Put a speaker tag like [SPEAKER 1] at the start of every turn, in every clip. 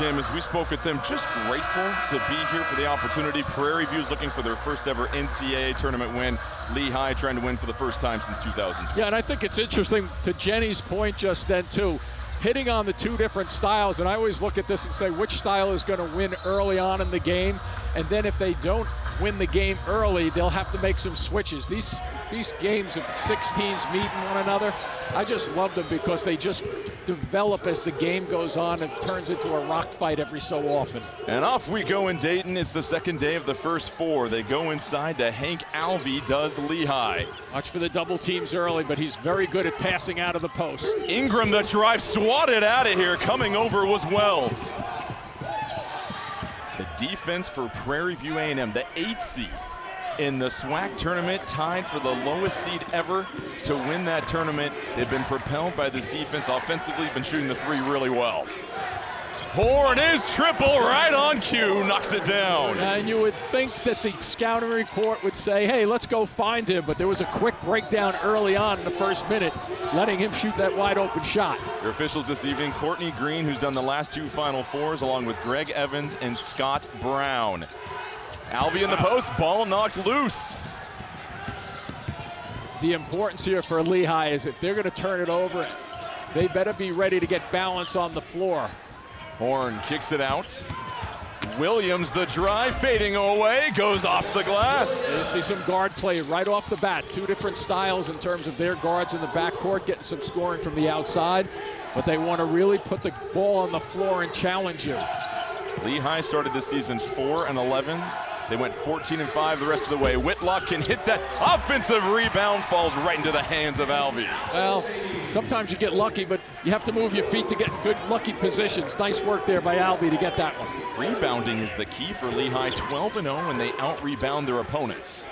[SPEAKER 1] Jim, as we spoke with them, just grateful to be here for the opportunity. Prairie View is looking for their first ever NCAA tournament win. Lehigh trying to win for the first time since 2002.
[SPEAKER 2] Yeah, and I think it's interesting, to Jenny's point just then too, hitting on the two different styles, and I always look at this and say which style is going to win early on in the game, and then if they don't win the game early, they'll have to make some switches. These games of 6 teams meeting one another, I just love them because they just develop as the game goes on and turns into a rock fight every so often.
[SPEAKER 1] And off we go in Dayton. It's the second day of the first 4. They go inside to Hank Alvey does Lehigh.
[SPEAKER 2] Watch for the double teams early, but he's very good at passing out of the post.
[SPEAKER 1] Ingram the drive, swatted out of here. Coming over was Wells. The defense for Prairie View A&M, the 8th seed in the SWAC tournament, tied for the lowest seed ever to win that tournament. They've been propelled by this defense offensively, been shooting the 3 really well. Horn is triple right on cue, knocks it down.
[SPEAKER 2] And you would think that the scouting report would say, hey, let's go find him, but there was a quick breakdown early on in the first minute, letting him shoot that wide open shot.
[SPEAKER 1] Your officials this evening, Courtney Green, who's done the last 2 Final Fours, along with Greg Evans and Scott Brown. Alvey in the post, ball knocked loose.
[SPEAKER 2] The importance here for Lehigh is if they're going to turn it over, they better be ready to get balance on the floor.
[SPEAKER 1] Horn kicks it out. Williams, the drive, fading away, goes off the glass.
[SPEAKER 2] You see some guard play right off the bat. 2 different styles in terms of their guards in the backcourt, getting some scoring from the outside, but they want to really put the ball on the floor and challenge you.
[SPEAKER 1] Lehigh started this season 4-11. They went 14-5 the rest of the way. Whitlock can hit that offensive rebound, falls right into the hands of Alvey.
[SPEAKER 2] Well, sometimes you get lucky, but you have to move your feet to get good lucky positions. Nice work there by Alvey to get that one.
[SPEAKER 1] Rebounding is the key for Lehigh, 12-0 when they out-rebound their opponents.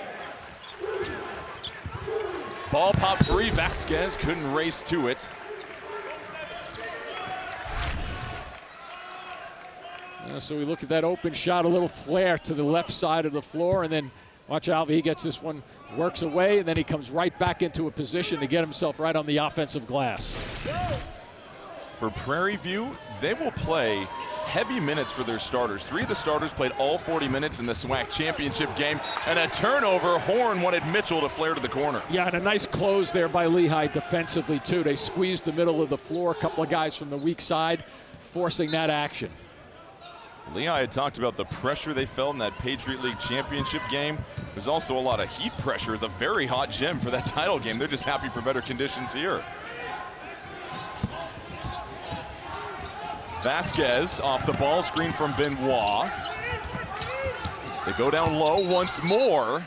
[SPEAKER 1] Ball popped free, Vasquez couldn't race to it.
[SPEAKER 2] So we look at that open shot, a little flare to the left side of the floor, and then watch Alvey, he gets this one, works away, and then he comes right back into a position to get himself right on the offensive glass.
[SPEAKER 1] For Prairie View, they will play heavy minutes for their starters. 3 of the starters played all 40 minutes in the SWAC championship game, and a turnover. Horn wanted Mitchell to flare to the corner.
[SPEAKER 2] Yeah, and a nice close there by Lehigh defensively, too. They squeezed the middle of the floor, a couple of guys from the weak side, forcing that action.
[SPEAKER 1] Lehigh had talked about the pressure they felt in that Patriot League championship game. There's also a lot of heat pressure. It's a very hot gym for that title game. They're just happy for better conditions here. Vasquez off the ball, screen from Benoit. They go down low once more.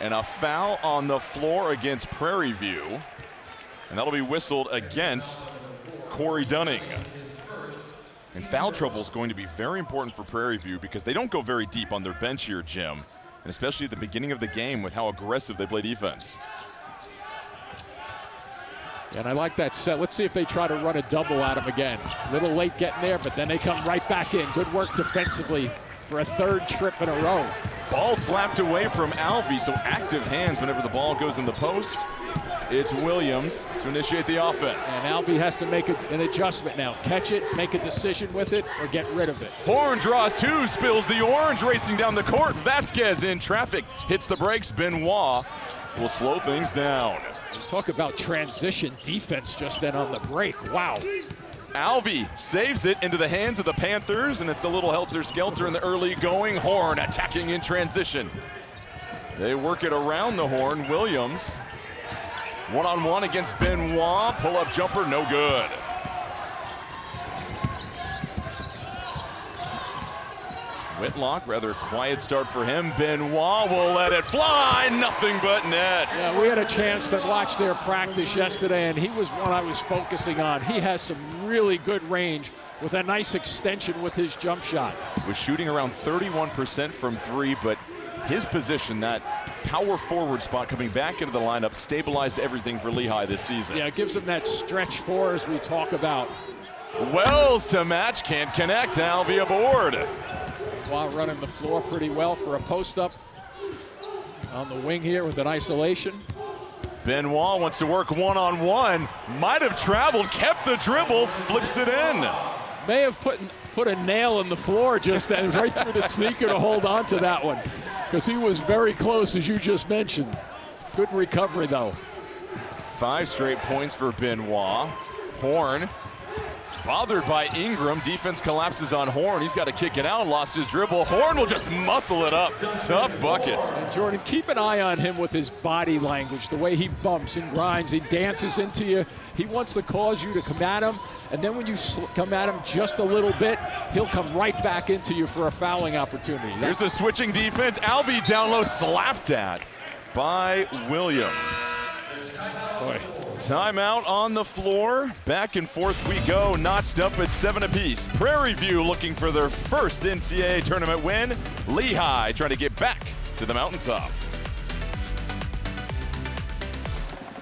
[SPEAKER 1] And a foul on the floor against Prairie View. And that'll be whistled against Corey Dunning. And foul trouble is going to be very important for Prairie View because they don't go very deep on their bench here, Jim. And especially at the beginning of the game with how aggressive they play defense.
[SPEAKER 2] And I like that set. Let's see if they try to run a double at him again. A little late getting there, but then they come right back in. Good work defensively for a 3rd trip in a row.
[SPEAKER 1] Ball slapped away from Alvey, so active hands whenever the ball goes in the post. It's Williams to initiate the offense.
[SPEAKER 2] And Alvey has to make an adjustment now. Catch it, make a decision with it, or get rid of it.
[SPEAKER 1] Horn draws 2, spills the orange, racing down the court. Vasquez in traffic, hits the brakes. Benoit will slow things down.
[SPEAKER 2] Talk about transition defense just then on the break. Wow.
[SPEAKER 1] Alvey saves it into the hands of the Panthers, and it's a little helter-skelter in the early going. Horn attacking in transition. They work it around the Horn. Williams one-on-one against Benoit. Pull-up jumper, no good. Whitlock, rather quiet start for him. Benoit will let it fly, nothing but net.
[SPEAKER 2] Yeah, we had a chance to watch their practice yesterday, and he was one I was focusing on. He has some really good range with a nice extension with his jump shot.
[SPEAKER 1] Was shooting around 31% from 3, but his position, that power forward spot coming back into the lineup, stabilized everything for Lehigh this season.
[SPEAKER 2] Yeah, it gives him that stretch 4 as we talk about.
[SPEAKER 1] Wells to match, can't connect. Alvey aboard.
[SPEAKER 2] While running the floor pretty well for a post-up on the wing here with an isolation.
[SPEAKER 1] Benoit wants to work one-on-one. Might have traveled, kept the dribble, flips it in.
[SPEAKER 2] May have put a nail in the floor just then, right through the sneaker to hold on to that one, because he was very close, as you just mentioned. Good recovery, though.
[SPEAKER 1] 5 straight points for Benoit. Horn bothered by Ingram. Defense collapses on Horn. He's got to kick it out. Lost his dribble. Horn will just muscle it up. Tough buckets.
[SPEAKER 2] And Jordan, keep an eye on him with his body language, the way he bumps and grinds. He dances into you. He wants to cause you to come at him. And then when you come at him just a little bit, he'll come right back into you for a fouling opportunity.
[SPEAKER 1] Here's a switching defense. Alvey down low, slapped at by Williams.
[SPEAKER 2] Boy.
[SPEAKER 1] Timeout on the floor. Back and forth we go, notched up at 7 apiece. Prairie View looking for their first NCAA tournament win. Lehigh trying to get back to the mountaintop.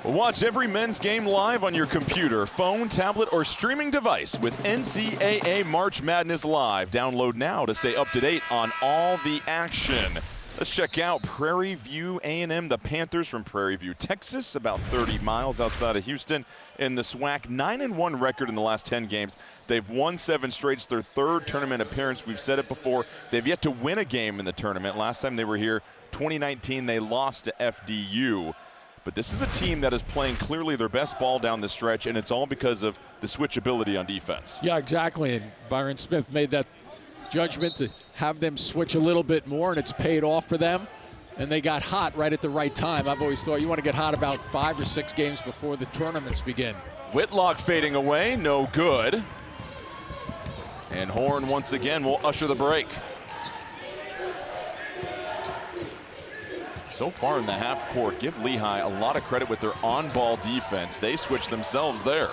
[SPEAKER 1] Watch every men's game live on your computer, phone, tablet, or streaming device with NCAA March Madness Live. Download now to stay up to date on all the action. Let's check out Prairie View A&M, the Panthers from Prairie View, Texas, about 30 miles outside of Houston. In the SWAC, 9-1 record in the last 10 games. They've won 7 straight. It's their 3rd tournament appearance. We've said it before. They've yet to win a game in the tournament. Last time they were here, 2019, they lost to FDU. But this is a team that is playing clearly their best ball down the stretch, and it's all because of the switchability on defense.
[SPEAKER 2] Yeah, exactly. And Byron Smith made that judgment to have them switch a little bit more, and it's paid off for them. And they got hot right at the right time. I've always thought you want to get hot about 5 or 6 games before the tournaments begin.
[SPEAKER 1] Whitlock fading away, no good. And Horn once again will usher the break. So far in the half court, give Lehigh a lot of credit with their on-ball defense. They switch themselves there.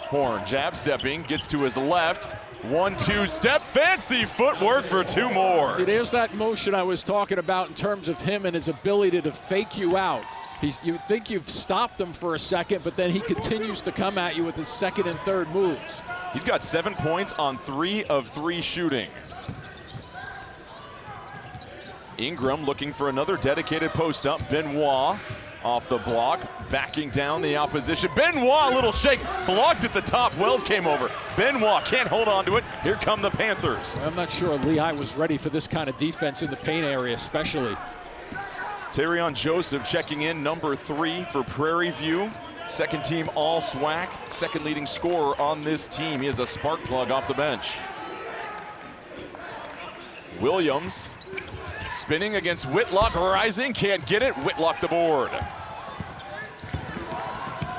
[SPEAKER 1] Horn jab stepping, gets to his left. 1-2 step, fancy footwork for 2 more.
[SPEAKER 2] See, there's that motion I was talking about in terms of him and his ability to fake you out. You think you've stopped him for a second, but then he continues to come at you with his 2nd and 3rd moves.
[SPEAKER 1] He's got 7 points on 3 of 3 shooting. Ingram looking for another dedicated post up. Benoit off the block, backing down the opposition. Benoit, a little shake, blocked at the top. Wells came over. Benoit can't hold on to it. Here come the Panthers.
[SPEAKER 2] I'm not sure Lehigh was ready for this kind of defense in the paint area, especially.
[SPEAKER 1] Terrion Joseph checking in, number 3 for Prairie View. 2nd team all SWAC, 2nd leading scorer on this team. He is a spark plug off the bench. Williams spinning against Whitlock, rising, can't get it. Whitlock the board.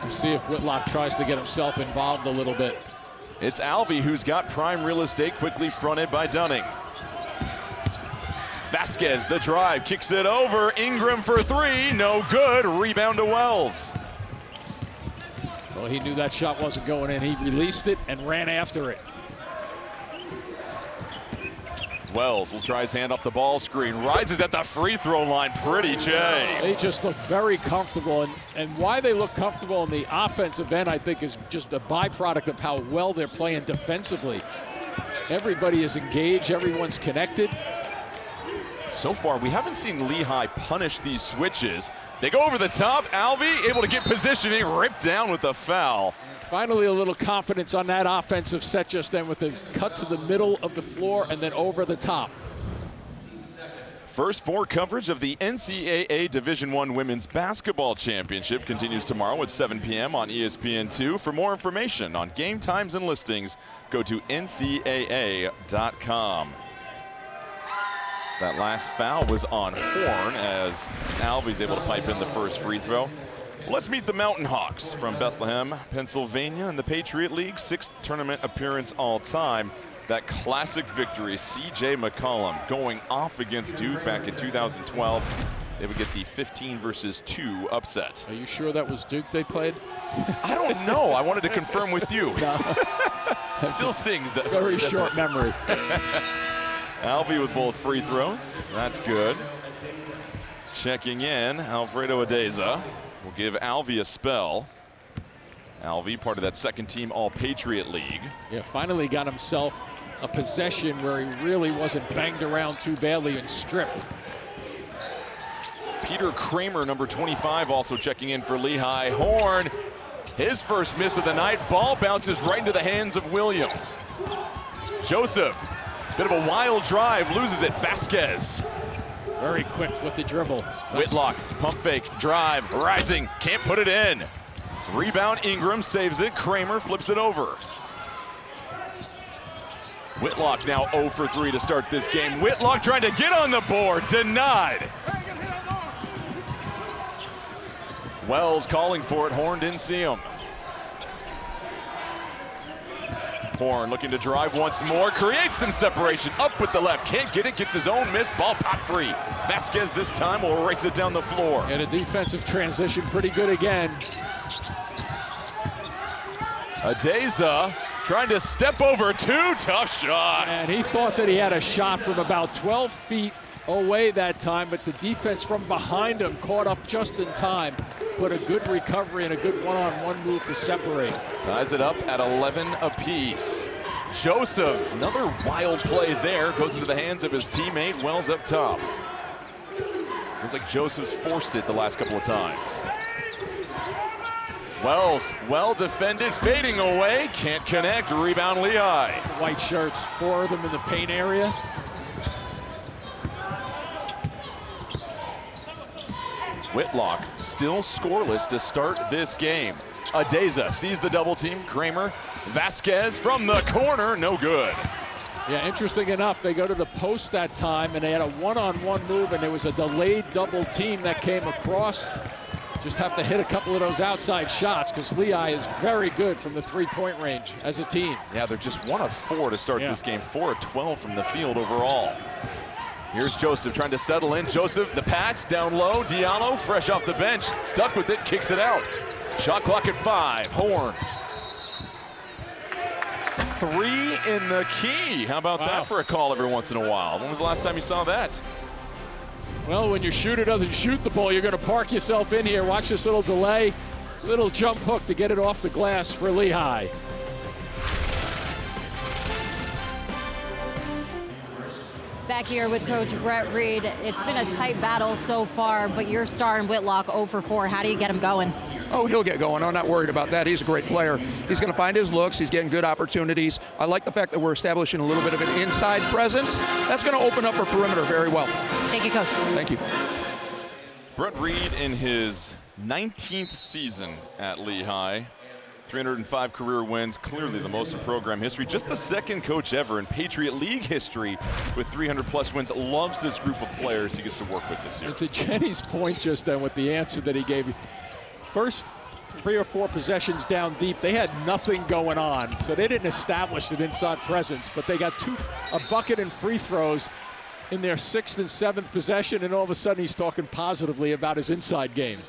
[SPEAKER 2] Let's see if Whitlock tries to get himself involved a little bit.
[SPEAKER 1] It's Alvey who's got prime real estate, quickly fronted by Dunning. Vasquez, the drive, kicks it over. Ingram for 3, no good. Rebound to Wells.
[SPEAKER 2] Well, he knew that shot wasn't going in. He released it and ran after it.
[SPEAKER 1] Wells will try his hand off the ball screen, rises at the free throw line. Pretty Jay.
[SPEAKER 2] They just look very comfortable, and why they look comfortable in the offensive end, I think, is just a byproduct of how well they're playing defensively. Everybody is engaged, everyone's connected.
[SPEAKER 1] So far, we haven't seen Lehigh punish these switches. They go over the top. Alvey able to get positioning, ripped down with a foul.
[SPEAKER 2] Finally, a little confidence on that offensive set just then with a cut to the middle of the floor and then over the top.
[SPEAKER 1] First 4 coverage of the NCAA Division I Women's Basketball Championship continues tomorrow at 7 p.m. on ESPN2. For more information on game times and listings, go to ncaa.com. That last foul was on Horn as Alvey's able to pipe in the first free throw. Let's meet the Mountain Hawks from Bethlehem, Pennsylvania, in the Patriot League, 6th tournament appearance all time. That classic victory, C.J. McCollum going off against Duke back in 2012. They would get the 15-2 upset.
[SPEAKER 2] Are you sure that was Duke they played?
[SPEAKER 1] I don't know. I wanted to confirm with you.
[SPEAKER 2] No.
[SPEAKER 1] Still stings.
[SPEAKER 2] Very short memory.
[SPEAKER 1] Alvey with both free throws. That's good. Checking in, Alfredo Adeza will give Alvey a spell. Alvey, part of that 2nd team All-Patriot League.
[SPEAKER 2] Yeah, finally got himself a possession where he really wasn't banged around too badly and stripped.
[SPEAKER 1] Peter Kramer, number 25, also checking in for Lehigh. Horn His first miss of the night. Ball bounces right into the hands of Williams. Joseph, bit of a wild drive, loses it. Vasquez.
[SPEAKER 2] Very quick with the dribble.
[SPEAKER 1] Whitlock, pump fake, drive, rising, can't put it in. Rebound, Ingram saves it. Kramer flips it over. Whitlock now 0 for 3 to start this game. Whitlock trying to get on the board, denied. Wells calling for it, Horn didn't see him. Horn looking to drive once more, creates some separation, up with the left, can't get it, gets his own miss, ball pot free. Vasquez this time will race it down the floor.
[SPEAKER 2] And a defensive transition, pretty good again.
[SPEAKER 1] Adeza trying to step over, 2 tough shots.
[SPEAKER 2] And he thought that he had a shot from about 12 feet away that time, but the defense from behind him caught up just in time. But a good recovery and a good one-on-one move to separate.
[SPEAKER 1] Ties it up at 11 apiece. Joseph, another wild play there, goes into the hands of his teammate, Wells up top. Feels like Joseph's forced it the last couple of times. Wells, well defended, fading away, can't connect, rebound Lehigh.
[SPEAKER 2] White shirts, 4 of them in the paint area.
[SPEAKER 1] Whitlock still scoreless to start this game. Adeza sees the double team, Kramer, Vasquez from the corner, no good.
[SPEAKER 2] Yeah, interesting enough, they go to the post that time and they had a one-on-one move and there was a delayed double team that came across. Just have to hit a couple of those outside shots because Lehigh is very good from the three-point range as a team.
[SPEAKER 1] Yeah, they're just 1 of 4 to start this game, 4 of 12 from the field overall. Here's Joseph trying to settle in. Joseph, the pass down low. Diallo, fresh off the bench, stuck with it, kicks it out. Shot clock at 5. Horn. 3 in the key. How about that for a call every once in a while? When was the last time you saw that?
[SPEAKER 2] Well, when your shooter doesn't shoot the ball, you're going to park yourself in here. Watch this little delay, little jump hook to get it off the glass for Lehigh.
[SPEAKER 3] Back here with Coach Brett Reed. It's been a tight battle so far, but your star in Whitlock 0 for 4. How do you get him going?
[SPEAKER 4] Oh, he'll get going. I'm not worried about that. He's a great player. He's going to find his looks. He's getting good opportunities. I like the fact that we're establishing a little bit of an inside presence. That's going to open up our perimeter very well.
[SPEAKER 3] Thank you, Coach.
[SPEAKER 4] Thank you.
[SPEAKER 1] Brett Reed in his 19th season at Lehigh. 305 career wins, clearly the most in program history. Just the second coach ever in Patriot League history with 300-plus wins. Loves this group of players he gets to work with this year.
[SPEAKER 2] And to Jenny's point just then with the answer that he gave you, first 3 or 4 possessions down deep, they had nothing going on. So they didn't establish an inside presence, but they got a bucket and free throws in their 6th and 7th possession, and all of a sudden he's talking positively about his inside game.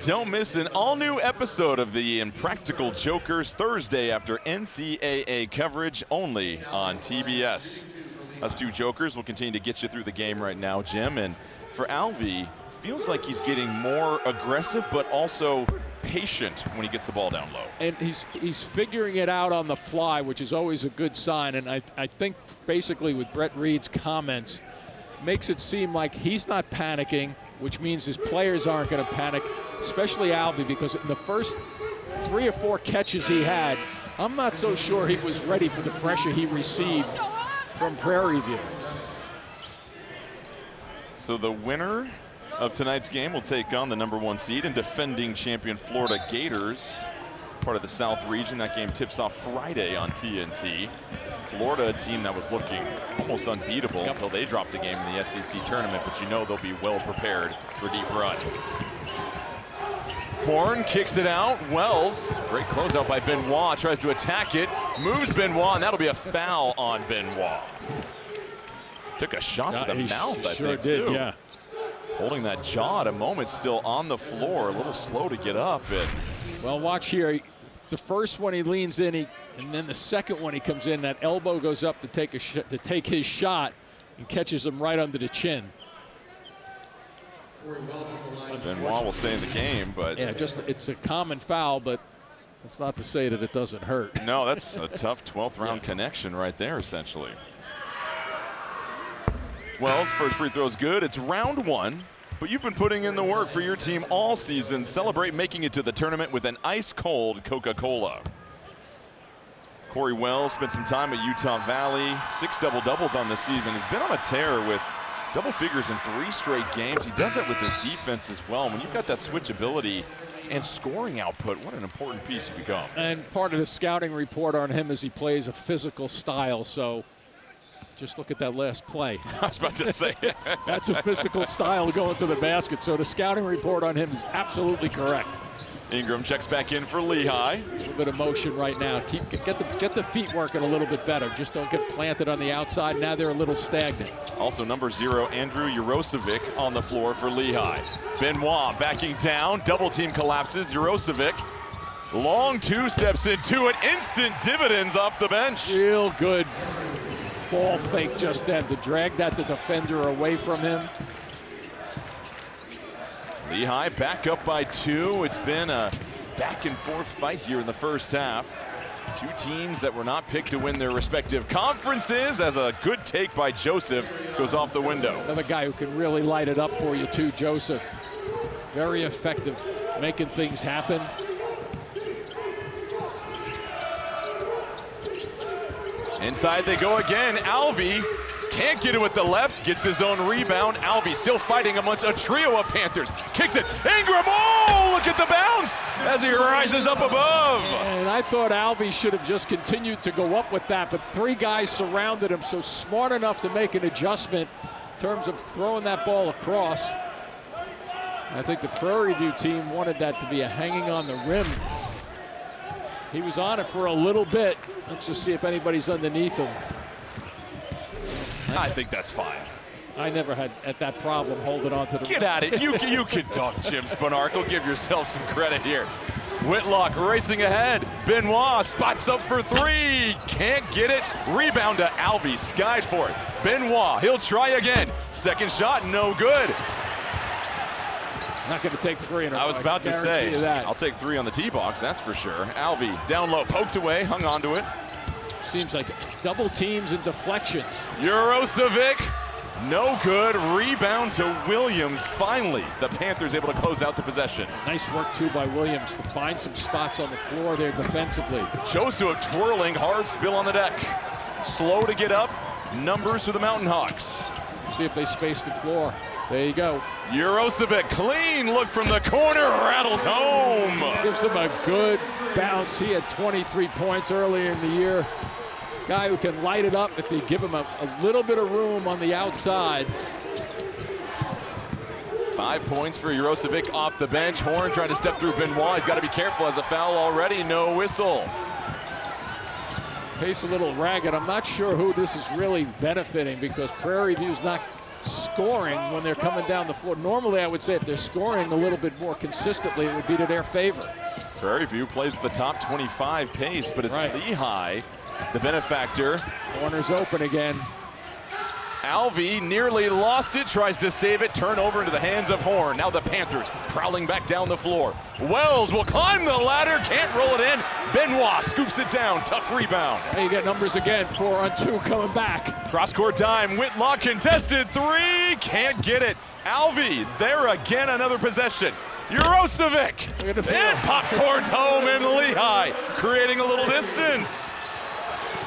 [SPEAKER 1] Don't miss an all-new episode of the Impractical Jokers Thursday after NCAA coverage only on TBS. Us 2 Jokers will continue to get you through the game right now, Jim. And for Alvey, feels like he's getting more aggressive but also patient when he gets the ball down low.
[SPEAKER 2] And he's figuring it out on the fly, which is always a good sign. And I think basically with Brett Reed's comments, makes it seem like he's not panicking, which means his players aren't going to panic, especially Alvey, because in the first 3 or 4 catches he had, I'm not so sure he was ready for the pressure he received from Prairie View.
[SPEAKER 1] So the winner of tonight's game will take on the #1 seed and defending champion Florida Gators, part of the South region. That game tips off Friday on TNT. Florida, a team that was looking almost unbeatable until they dropped a game in the SEC tournament, but you know they'll be well prepared for a deep run. Horn kicks it out. Wells, great closeout by Benoit, tries to attack it, moves Benoit, and that'll be a foul on Benoit. Took a shot to the mouth, I think, too.
[SPEAKER 2] Yeah.
[SPEAKER 1] Holding that jaw at a moment, still on the floor, a little slow to get up.
[SPEAKER 2] Well, watch here. The first one he leans in, and then the second one he comes in, that elbow goes up to take his shot and catches him right under the chin.
[SPEAKER 1] Benoit will stay in the game, but
[SPEAKER 2] yeah, it's a common foul, but it's not to say that it doesn't hurt.
[SPEAKER 1] No, that's a tough 12th round connection right there, essentially. Wells' first free throw is good. It's round 1. but you've been putting in the work for your team all season. Celebrate making it to the tournament with an ice-cold Coca-Cola. Corey Wells spent some time at Utah Valley. 6 double-doubles on the season. He's been on a tear with double figures in 3 straight games. He does it with his defense as well. When you've got that switchability and scoring output, what an important piece you become.
[SPEAKER 2] And part of the scouting report on him is he plays a physical style, so just look at that last play.
[SPEAKER 1] I was about to say.
[SPEAKER 2] That's a physical style going to the basket, so the scouting report on him is absolutely correct.
[SPEAKER 1] Ingram checks back in for Lehigh.
[SPEAKER 2] A little bit of motion right now. Get the feet working a little bit better. Just don't get planted on the outside. Now they're a little stagnant.
[SPEAKER 1] Also number 0, Andrew Jurosevic on the floor for Lehigh. Benoit backing down. Double team collapses. Jurosevic. Long 2 steps into it. Instant dividends off the bench.
[SPEAKER 2] Real good ball fake just then to drag the defender away from him.
[SPEAKER 1] Lehigh back up by 2. It's been a back and forth fight here in the first half. 2 teams that were not picked to win their respective conferences, as a good take by Joseph goes off the window.
[SPEAKER 2] Another guy who can really light it up for you too, Joseph. Very effective making things happen.
[SPEAKER 1] Inside they go again. Alvey can't get it with the left, gets his own rebound. Alvey still fighting amongst a trio of Panthers. Kicks it. Ingram, oh, look at the bounce as he rises up above.
[SPEAKER 2] And I thought Alvey should have just continued to go up with that, but 3 guys surrounded him, so smart enough to make an adjustment in terms of throwing that ball across. I think the Prairie View team wanted that to be a hanging on the rim. He was on it for a little bit. Let's just see if anybody's underneath him.
[SPEAKER 1] I think that's fine.
[SPEAKER 2] I never had that problem holding on to the
[SPEAKER 1] Get at it. You can talk, Jim Sponarco. Give yourself some credit here. Whitlock racing ahead. Benoit spots up for 3. Can't get it. Rebound to Alvey. Skied for it. Benoit, he'll try again. Second shot, no good.
[SPEAKER 2] Not going to take 3 in a row.
[SPEAKER 1] I was about to say,
[SPEAKER 2] that.
[SPEAKER 1] I'll take 3 on the tee box, that's for sure. Alvey down low, poked away, hung on to it.
[SPEAKER 2] Seems like double teams and deflections.
[SPEAKER 1] Jurosevic, no good. Rebound to Williams. Finally, the Panthers able to close out the possession.
[SPEAKER 2] Nice work, too, by Williams to find some spots on the floor there defensively.
[SPEAKER 1] Joseph twirling, hard spill on the deck. Slow to get up. Numbers for the Mountain Hawks.
[SPEAKER 2] See if they space the floor. There you go.
[SPEAKER 1] Jurosevic, clean look from the corner, rattles home.
[SPEAKER 2] Gives them a good bounce. He had 23 points earlier in the year. Guy who can light it up if they give him a little bit of room on the outside.
[SPEAKER 1] 5 points for Jurosevic off the bench. Horn trying to step through Benoit. He's got to be careful as a foul already. No whistle.
[SPEAKER 2] Pace a little ragged. I'm not sure who this is really benefiting because Prairie View's not scoring when they're coming down the floor. Normally, I would say if they're scoring a little bit more consistently, it would be to their favor.
[SPEAKER 1] Prairie View plays the top 25 pace, but it's right. Lehigh, the benefactor.
[SPEAKER 2] Corner's open again.
[SPEAKER 1] Alvey nearly lost it, tries to save it, turn over into the hands of Horn. Now the Panthers prowling back down the floor. Wells will climb the ladder, can't roll it in. Benoit scoops it down, tough rebound.
[SPEAKER 2] Now you get numbers again, 4-on-2 coming back.
[SPEAKER 1] Cross-court dime, Whitlock contested 3, can't get it. Alvey, there again, another possession. Jurosevic, and popcorn's home in Lehigh, creating a little distance.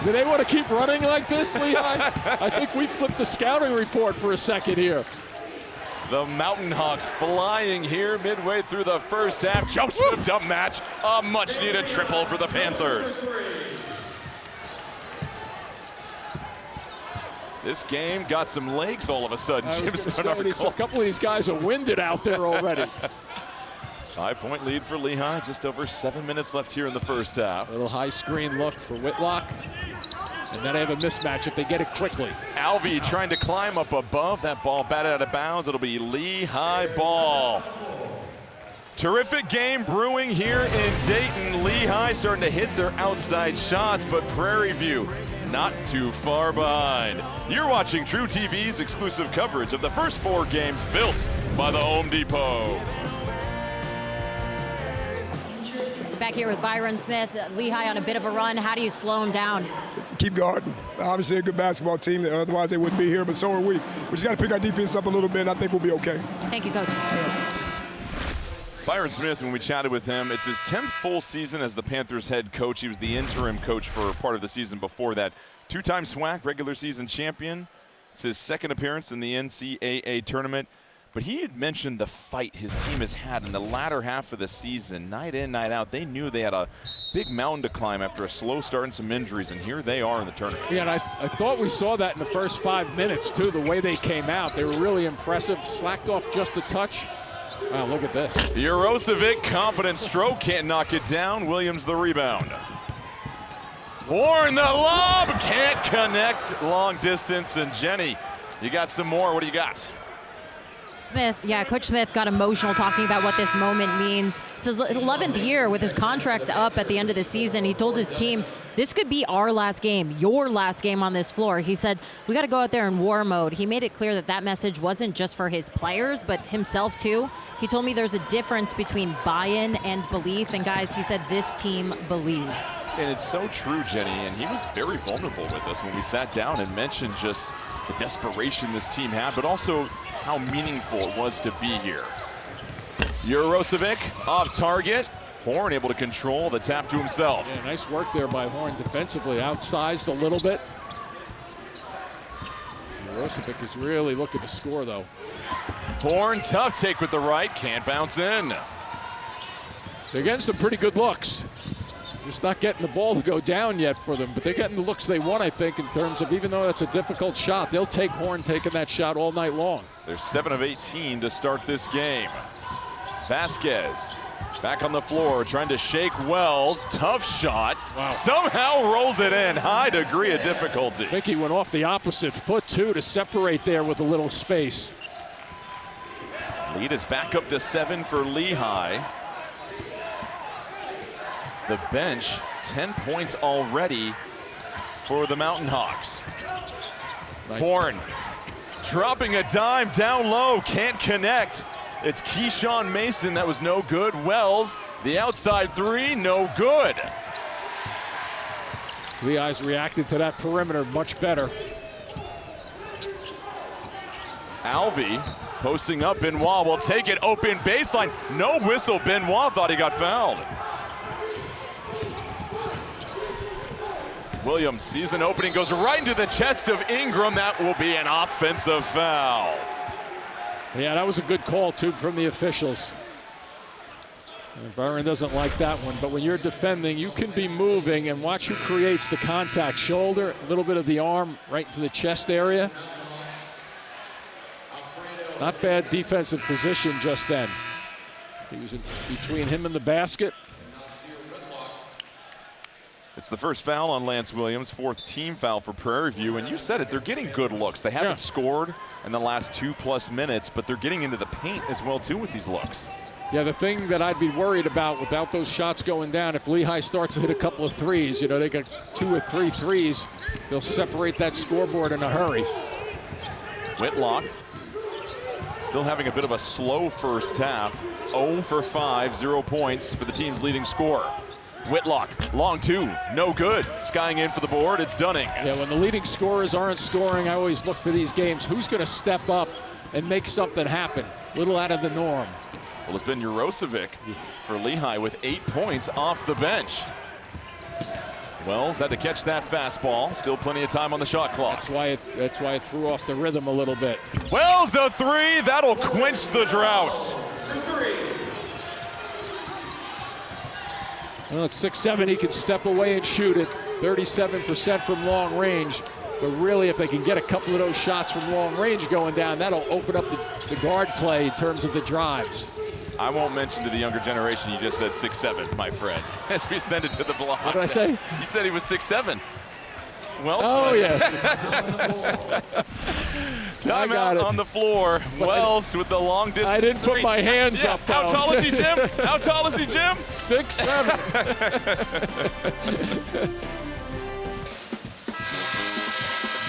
[SPEAKER 2] Do they want to keep running like this, Lehigh? I think we flipped the scouting report for a second here.
[SPEAKER 1] The Mountain Hawks flying here midway through the first half. Joseph to match, a much-needed triple for the Panthers. This game got some legs all of a sudden. Jim Sponarco.
[SPEAKER 2] A couple of these guys are winded out there already.
[SPEAKER 1] 5-point lead for Lehigh, just over 7 minutes left here in the first half.
[SPEAKER 2] A little high screen look for Whitlock. And then they have a mismatch if they get it quickly.
[SPEAKER 1] Alvey trying to climb up above. That ball batted out of bounds. It'll be Lehigh ball. Terrific game brewing here in Dayton. Lehigh starting to hit their outside shots, but Prairie View not too far behind. You're watching True TV's exclusive coverage of the first 4 games built by the Home Depot.
[SPEAKER 3] Back here with Byron Smith, Lehigh on a bit of a run. How do you slow them down?
[SPEAKER 5] Keep guarding. Obviously a good basketball team. Otherwise they wouldn't be here, but so are we. We just got to pick our defense up a little bit, and I think we'll be okay.
[SPEAKER 3] Thank you, Coach.
[SPEAKER 1] Byron Smith, when we chatted with him, it's his 10th full season as the Panthers head coach. He was the interim coach for part of the season before that. 2-time SWAC regular season champion. It's his second appearance in the NCAA tournament. But he had mentioned the fight his team has had in the latter half of the season, night in, night out. They knew they had a big mountain to climb after a slow start and some injuries, and here they are in the tournament.
[SPEAKER 2] Yeah, and I thought we saw that in the first 5 minutes, too, the way they came out. They were really impressive, slacked off just a touch. Wow, look at this.
[SPEAKER 1] Jurosevic, confident stroke, can't knock it down. Williams the rebound. Horn the lob, can't connect long distance. And Jenny, you got some more. What do you got?
[SPEAKER 3] Smith, yeah, Coach Smith got emotional talking about what this moment means. It's his 11th year with his contract up at the end of the season. He told his team, this could be our last game, your last game on this floor. He said, we got to go out there in war mode. He made it clear that that message wasn't just for his players, but himself too. He told me there's a difference between buy-in and belief. And guys, he said this team believes.
[SPEAKER 1] And it's so true, Jenny, and he was very vulnerable with us when we sat down and mentioned just the desperation this team had, but also how meaningful it was to be here. Jurosevic off target. Horn able to control the tap to himself.
[SPEAKER 2] Yeah, nice work there by Horn defensively, outsized a little bit. Jurosevic is really looking to score, though.
[SPEAKER 1] Horn, tough take with the right, can't bounce in.
[SPEAKER 2] They're getting some pretty good looks. Just not getting the ball to go down yet for them, but they're getting the looks they want, I think, in terms of, even though that's a difficult shot, they'll take Horn taking that shot all night long.
[SPEAKER 1] They're 7 of 18 to start this game. Vasquez back on the floor, trying to shake Wells. Tough shot.
[SPEAKER 2] Wow.
[SPEAKER 1] Somehow rolls it in. High degree of difficulty.
[SPEAKER 2] I think he went off the opposite foot, too, to separate there with a little space.
[SPEAKER 1] Lead is back up to 7 for Lehigh. The bench, 10 points already for the Mountain Hawks.
[SPEAKER 2] Nice.
[SPEAKER 1] Horn dropping a dime down low, can't connect. It's Keyshawn Mason, that was no good. Wells, the outside three, no good.
[SPEAKER 2] Lehigh's reacted to that perimeter much better.
[SPEAKER 1] Alvey posting up, Benoit will take it, open baseline. No whistle, Benoit thought he got fouled. Williams sees an opening, goes right into the chest of Ingram. That will be an offensive foul.
[SPEAKER 2] Yeah, that was a good call, too, from the officials. And Byron doesn't like that one, but when you're defending, you can be moving, and watch who creates the contact. Shoulder, a little bit of the arm right into the chest area. Not bad defensive position just then. He was in between him and the basket.
[SPEAKER 1] It's the first foul on Lance Williams, 4th team foul for Prairie View, and you said it, they're getting good looks. They haven't scored in the last 2+ minutes, but they're getting into the paint as well, too, with these looks.
[SPEAKER 2] Yeah, the thing that I'd be worried about without those shots going down, if Lehigh starts to hit a couple of threes, you know, they got 2 or 3 threes, they'll separate that scoreboard in a hurry.
[SPEAKER 1] Whitlock still having a bit of a slow first half. 0 for 5, 0 points for the team's leading scorer. Whitlock, long 2, no good. Skying in for the board, it's Dunning.
[SPEAKER 2] Yeah, when the leading scorers aren't scoring, I always look for these games. Who's going to step up and make something happen? A little out of the norm.
[SPEAKER 1] Well, it's been Jurosevic for Lehigh with 8 points off the bench. Wells had to catch that fastball. Still plenty of time on the shot clock.
[SPEAKER 2] That's why it threw off the rhythm a little bit.
[SPEAKER 1] Wells the 3, that'll quench the drought.
[SPEAKER 2] Well, at 6'7", he can step away and shoot it. 37% from long range. But really, if they can get a couple of those shots from long range going down, that'll open up the guard play in terms of the drives.
[SPEAKER 1] I won't mention to the younger generation you just said 6'7", my friend, as we send it to the block.
[SPEAKER 2] What did I say?
[SPEAKER 1] You said he was 6'7". Well,
[SPEAKER 2] oh, yes.
[SPEAKER 1] Timeout on the floor. Wells with the long distance.
[SPEAKER 2] I didn't put my hands up.
[SPEAKER 1] How tall is he, Jim? How tall is he, Jim?
[SPEAKER 2] 6'7".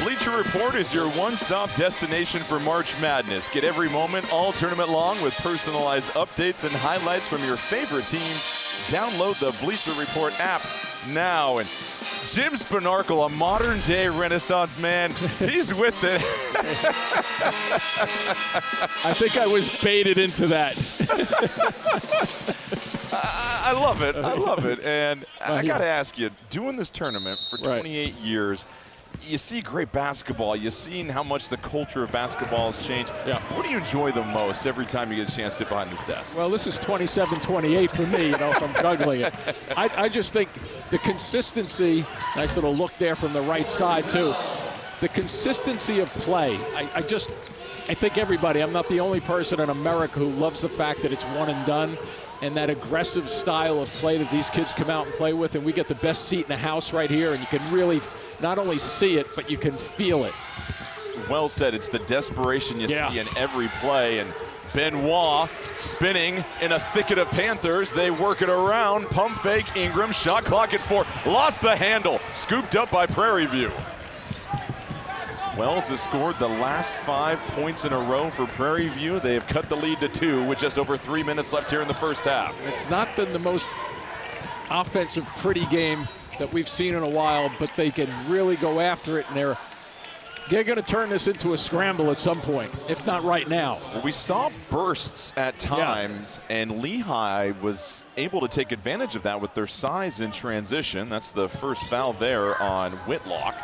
[SPEAKER 1] Bleacher Report is your one-stop destination for March Madness. Get every moment all tournament long with personalized updates and highlights from your favorite teams Download the Bleacher Report app now. And Jim Spanarkel, a modern-day Renaissance man, he's with it.
[SPEAKER 2] I think I was baited into that.
[SPEAKER 1] I love it. I love it. And I got to ask you, doing this tournament for 28 years, you see great basketball. You've seen how much the culture of basketball has changed.
[SPEAKER 2] Yeah.
[SPEAKER 1] What do you enjoy the most every time you get a chance to sit behind this desk?
[SPEAKER 2] Well, this is 27-28 for me, if I'm juggling it. I just think the consistency, nice little look there from the right side, too. The consistency of play, I think everybody, I'm not the only person in America who loves the fact that it's one and done, and that aggressive style of play that these kids come out and play with, and we get the best seat in the house right here, and you can really not only see it, but you can feel it.
[SPEAKER 1] Well said. It's the desperation you see in every play. And Benoit spinning in a thicket of Panthers. They work it around. Pump fake. Ingram. Shot clock at 4. Lost the handle. Scooped up by Prairie View. Wells has scored the last 5 points in a row for Prairie View. They have cut the lead to 2 with just over 3 minutes left here in the first half.
[SPEAKER 2] It's not been the most offensive pretty game that we've seen in a while, but they can really go after it, and they're going to turn this into a scramble at some point, if not right now.
[SPEAKER 1] Well, we saw bursts at times, and Lehigh was able to take advantage of that with their size in transition. That's the first foul there on Whitlock.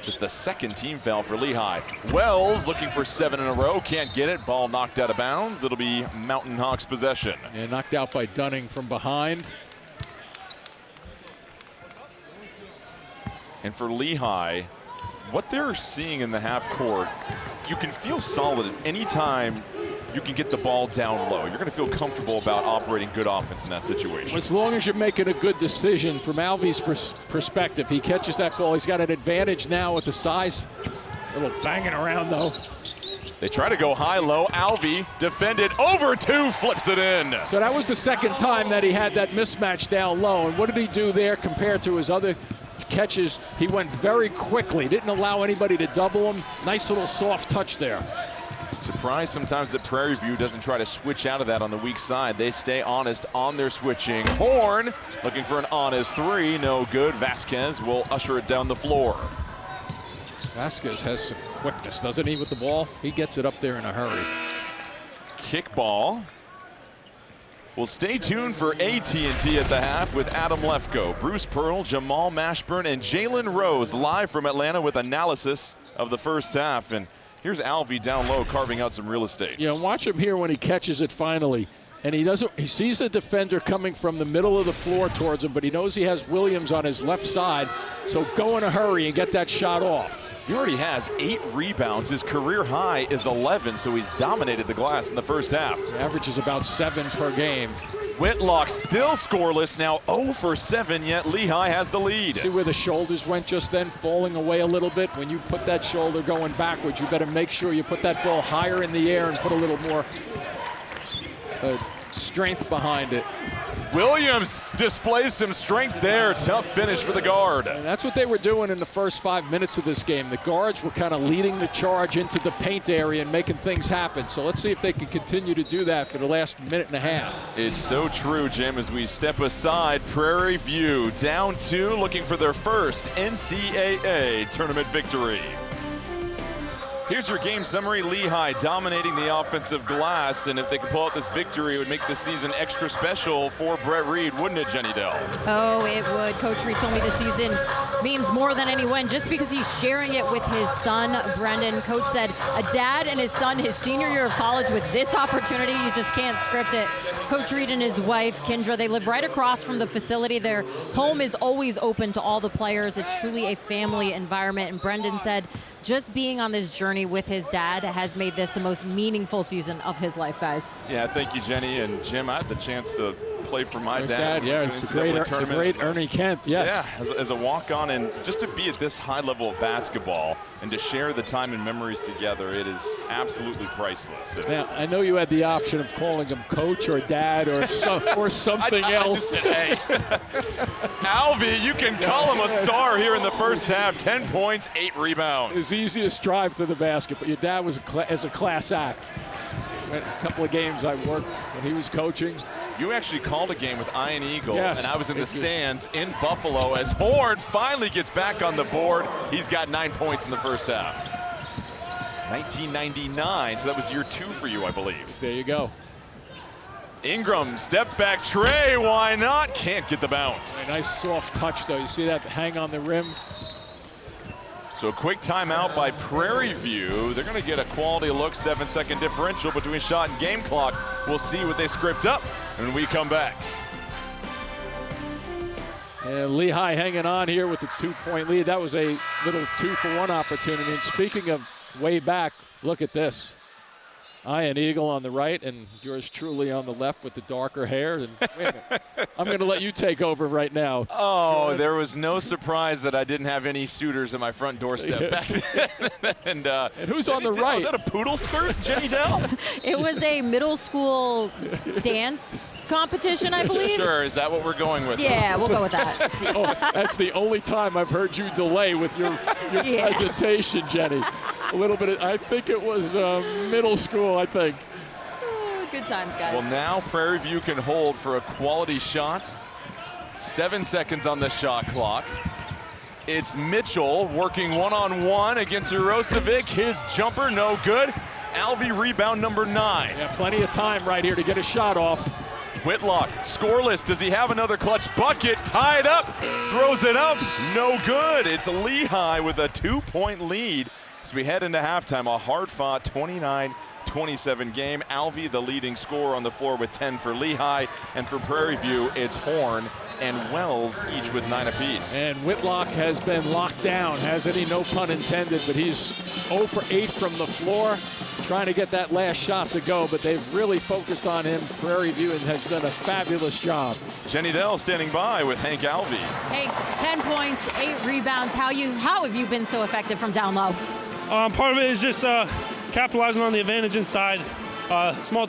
[SPEAKER 1] Just the second team foul for Lehigh. Wells looking for 7 in a row, can't get it. Ball knocked out of bounds. It'll be Mountain Hawks possession.
[SPEAKER 2] And knocked out by Dunning from behind.
[SPEAKER 1] And for Lehigh, what they're seeing in the half court, you can feel solid anytime you can get the ball down low. You're going to feel comfortable about operating good offense in that situation.
[SPEAKER 2] As long as you're making a good decision from Alvy's perspective. He catches that ball. He's got an advantage now with the size. A little banging around, though.
[SPEAKER 1] They try to go high-low. Alvy defended over 2, flips it in.
[SPEAKER 2] So that was the second time that he had that mismatch down low. And what did he do there compared to his other catches? He went very quickly, didn't allow anybody to double him. Nice little soft touch there.
[SPEAKER 1] Surprised sometimes that Prairie View doesn't try to switch out of that on the weak side. They stay honest on their switching. Horn looking for an honest 3, no good. Vasquez will usher it down the floor.
[SPEAKER 2] Vasquez has some quickness, doesn't he, with the ball? He gets it up there in a hurry.
[SPEAKER 1] Kickball. Well, stay tuned for AT&T at the half with Adam Lefko, Bruce Pearl, Jamal Mashburn, and Jalen Rose live from Atlanta with analysis of the first half. And here's Alvy down low carving out some real estate.
[SPEAKER 2] Yeah, watch him here when he catches it finally. And he sees the defender coming from the middle of the floor towards him, but he knows he has Williams on his left side. So go in a hurry and get that shot off.
[SPEAKER 1] He already has 8 rebounds. His career high is 11, so he's dominated the glass in the first half.
[SPEAKER 2] The average is about 7 per game.
[SPEAKER 1] Whitlock still scoreless now, 0 for 7, yet Lehigh has the lead.
[SPEAKER 2] See where the shoulders went just then, falling away a little bit? When you put that shoulder going backwards, you better make sure you put that ball higher in the air and put a little more strength behind it.
[SPEAKER 1] Williams displays some strength there. Tough finish for the guard.
[SPEAKER 2] And that's what they were doing in the first 5 minutes of this game. The guards were kind of leading the charge into the paint area and making things happen. So let's see if they can continue to do that for the last minute and a half.
[SPEAKER 1] It's so true, Jim, as we step aside. Prairie View down 2, looking for their first NCAA tournament victory. Here's your game summary. Lehigh dominating the offensive glass, and if they could pull out this victory, it would make the season extra special for Brett Reed, wouldn't it, Jenny Dell?
[SPEAKER 3] Oh, it would. Coach Reed told me this season means more than any win just because he's sharing it with his son, Brendan. Coach said a dad and his son, his senior year of college, with this opportunity, you just can't script it. Coach Reed and his wife, Kendra, they live right across from the facility. Their home is always open to all the players. It's truly a family environment, and Brendan said just being on this journey with his dad has made this the most meaningful season of his life, guys.
[SPEAKER 1] Yeah, thank you, Jenny. And Jim, I had the chance to play for my dad.
[SPEAKER 2] Yeah, the great Ernie Kent, yes.
[SPEAKER 1] Yeah, as a walk-on, and just to be at this high level of basketball and to share the time and memories together, it is absolutely priceless.
[SPEAKER 2] Now, I know you had the option of calling him coach or dad or something else.
[SPEAKER 1] I just said, hey, Alvy, you can call him a star here in the first half. 10 points, 8 rebounds.
[SPEAKER 2] His easiest drive to the basket, but your dad was as a class act. A couple of games I worked when he was coaching.
[SPEAKER 1] You actually called a game with Ian Eagle,
[SPEAKER 2] yes,
[SPEAKER 1] and I was in the stands in Buffalo as Horn finally gets back on the board. He's got 9 points in the first half. 1999, so that was year 2 for you, I believe.
[SPEAKER 2] There you go.
[SPEAKER 1] Ingram, step back tray, why not? Can't get the bounce.
[SPEAKER 2] A nice soft touch, though. You see that hang on the rim?
[SPEAKER 1] So a quick timeout by Prairie View. They're going to get a quality look, 7-second differential between shot and game clock. We'll see what they script up when we come back.
[SPEAKER 2] And Lehigh hanging on here with a 2-point lead. That was a little 2-for-1 opportunity. And speaking of way back, look at this. Ian Eagle on the right and yours truly on the left with the darker hair. And wait a minute. I'm going to let you take over right now.
[SPEAKER 1] Oh, there was no surprise that I didn't have any suitors at my front doorstep back then. and
[SPEAKER 2] who's on the right?
[SPEAKER 1] Was that a poodle skirt, Jenny Dell?
[SPEAKER 3] It was a middle school dance competition, I believe.
[SPEAKER 1] Sure, is that what we're going with?
[SPEAKER 3] Yeah, we'll go with that.
[SPEAKER 2] That's the only time I've heard you delay with your presentation, Jenny. A little bit, I think it was middle school, I think.
[SPEAKER 3] Good times, guys.
[SPEAKER 1] Well, now Prairie View can hold for a quality shot. 7 seconds on the shot clock. It's Mitchell working one-on-one against Urosevic. His jumper, no good. Alvey rebound number 9.
[SPEAKER 2] Yeah, plenty of time right here to get a shot off.
[SPEAKER 1] Whitlock, scoreless. Does he have another clutch bucket? Tied up, throws it up, no good. It's Lehigh with a 2-point lead. As we head into halftime, a hard-fought 29-27 game. Alvey, the leading scorer on the floor with 10 for Lehigh. And for Prairie View, it's Horn and Wells, each with 9 apiece.
[SPEAKER 2] And Whitlock has been locked down, hasn't he? No pun intended, but he's 0 for 8 from the floor, trying to get that last shot to go, but they've really focused on him. Prairie View has done a fabulous job.
[SPEAKER 1] Jenny Dell standing by with Hank Alvey.
[SPEAKER 3] Hey, 10 points, 8 rebounds. How have you been so effective from down low?
[SPEAKER 6] Part of it is just capitalizing on the advantage inside. A small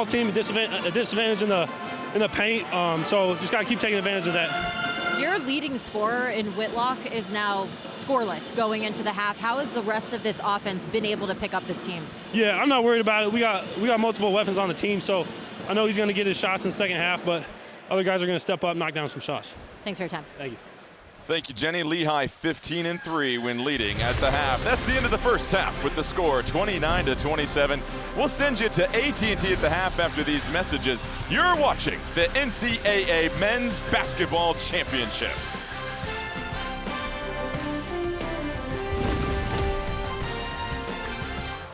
[SPEAKER 6] team, a disadvantage in the paint. So just got to keep taking advantage of that.
[SPEAKER 3] Your leading scorer in Whitlock is now scoreless going into the half. How has the rest of this offense been able to pick up this team?
[SPEAKER 6] Yeah, I'm not worried about it. We got multiple weapons on the team, so I know he's going to get his shots in the second half, but other guys are going to step up, knock down some shots.
[SPEAKER 3] Thanks for your time.
[SPEAKER 6] Thank you.
[SPEAKER 1] Thank you, Jenny. Lehigh 15-3 when leading at the half. That's the end of the first half with the score 29-27. We'll send you to AT&T at the half after these messages. You're watching the NCAA Men's Basketball Championship.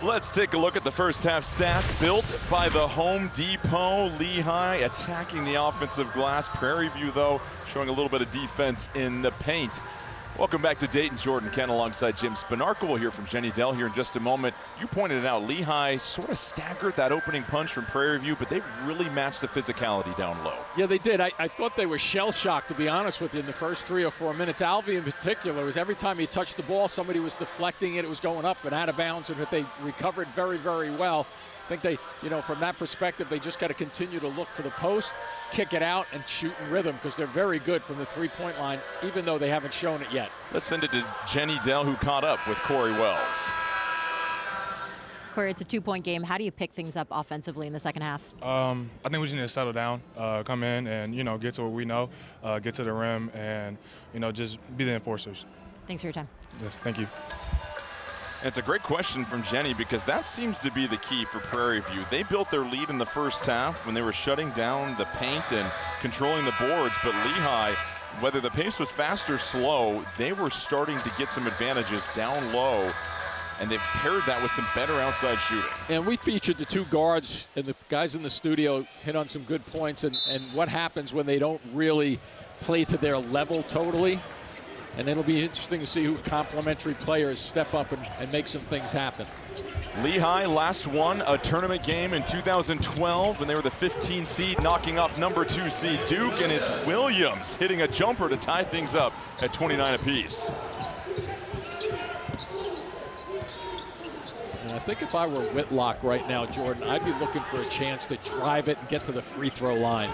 [SPEAKER 1] Let's take a look at the first half stats built by the Home Depot. Lehigh attacking the offensive glass. Prairie View, though, showing a little bit of defense in the paint. Welcome back to Dayton. Jordan Kent alongside Jim Spinarco. We'll hear from Jenny Dell here in just a moment. You pointed it out, Lehigh sort of staggered that opening punch from Prairie View, but they've really matched the physicality down low.
[SPEAKER 2] Yeah, they did. I thought they were shell-shocked, to be honest with you, in the first 3 or 4 minutes. Alvey in particular, was every time he touched the ball, somebody was deflecting it. It was going up and out of bounds, and they recovered very, very well. I think they, from that perspective, they just got to continue to look for the post, kick it out, and shoot in rhythm, because they're very good from the three-point line, even though they haven't shown it yet.
[SPEAKER 1] Let's send it to Jenny Dell, who caught up with Corey Wells.
[SPEAKER 3] Corey, it's a 2-point game. How do you pick things up offensively in the second half?
[SPEAKER 7] I think we just need to settle down, come in and, get to what we know, get to the rim, and, just be the enforcers.
[SPEAKER 3] Thanks for your time.
[SPEAKER 7] Yes, thank you.
[SPEAKER 1] It's a great question from Jenny, because that seems to be the key for Prairie View. They built their lead in the first half when they were shutting down the paint and controlling the boards, but Lehigh, whether the pace was fast or slow, they were starting to get some advantages down low, and they've paired that with some better outside shooting.
[SPEAKER 2] And we featured the 2 guards, and the guys in the studio hit on some good points, and what happens when they don't really play to their level totally. And it'll be interesting to see who complementary players step up and make some things happen.
[SPEAKER 1] Lehigh last won a tournament game in 2012 when they were the 15 seed, knocking off number 2 seed Duke, and it's Williams hitting a jumper to tie things up at 29 apiece.
[SPEAKER 2] And I think if I were Whitlock right now, Jordan, I'd be looking for a chance to drive it and get to the free throw line.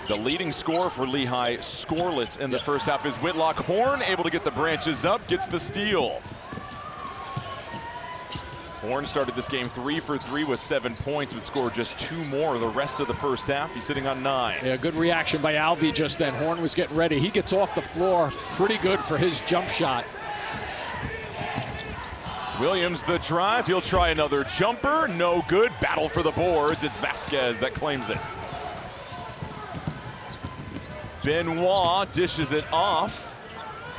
[SPEAKER 1] The leading scorer for Lehigh, scoreless in the first half, is Whitlock. Horn able to get the branches up, gets the steal. Horn started this game 3 for 3 with 7 points, but scored just 2 more the rest of the first half. He's sitting on 9.
[SPEAKER 2] Yeah, good reaction by Alvey just then. Horn was getting ready. He gets off the floor pretty good for his jump shot.
[SPEAKER 1] Williams the drive. He'll try another jumper. No good. Battle for the boards. It's Vasquez that claims it. Benoit dishes it off.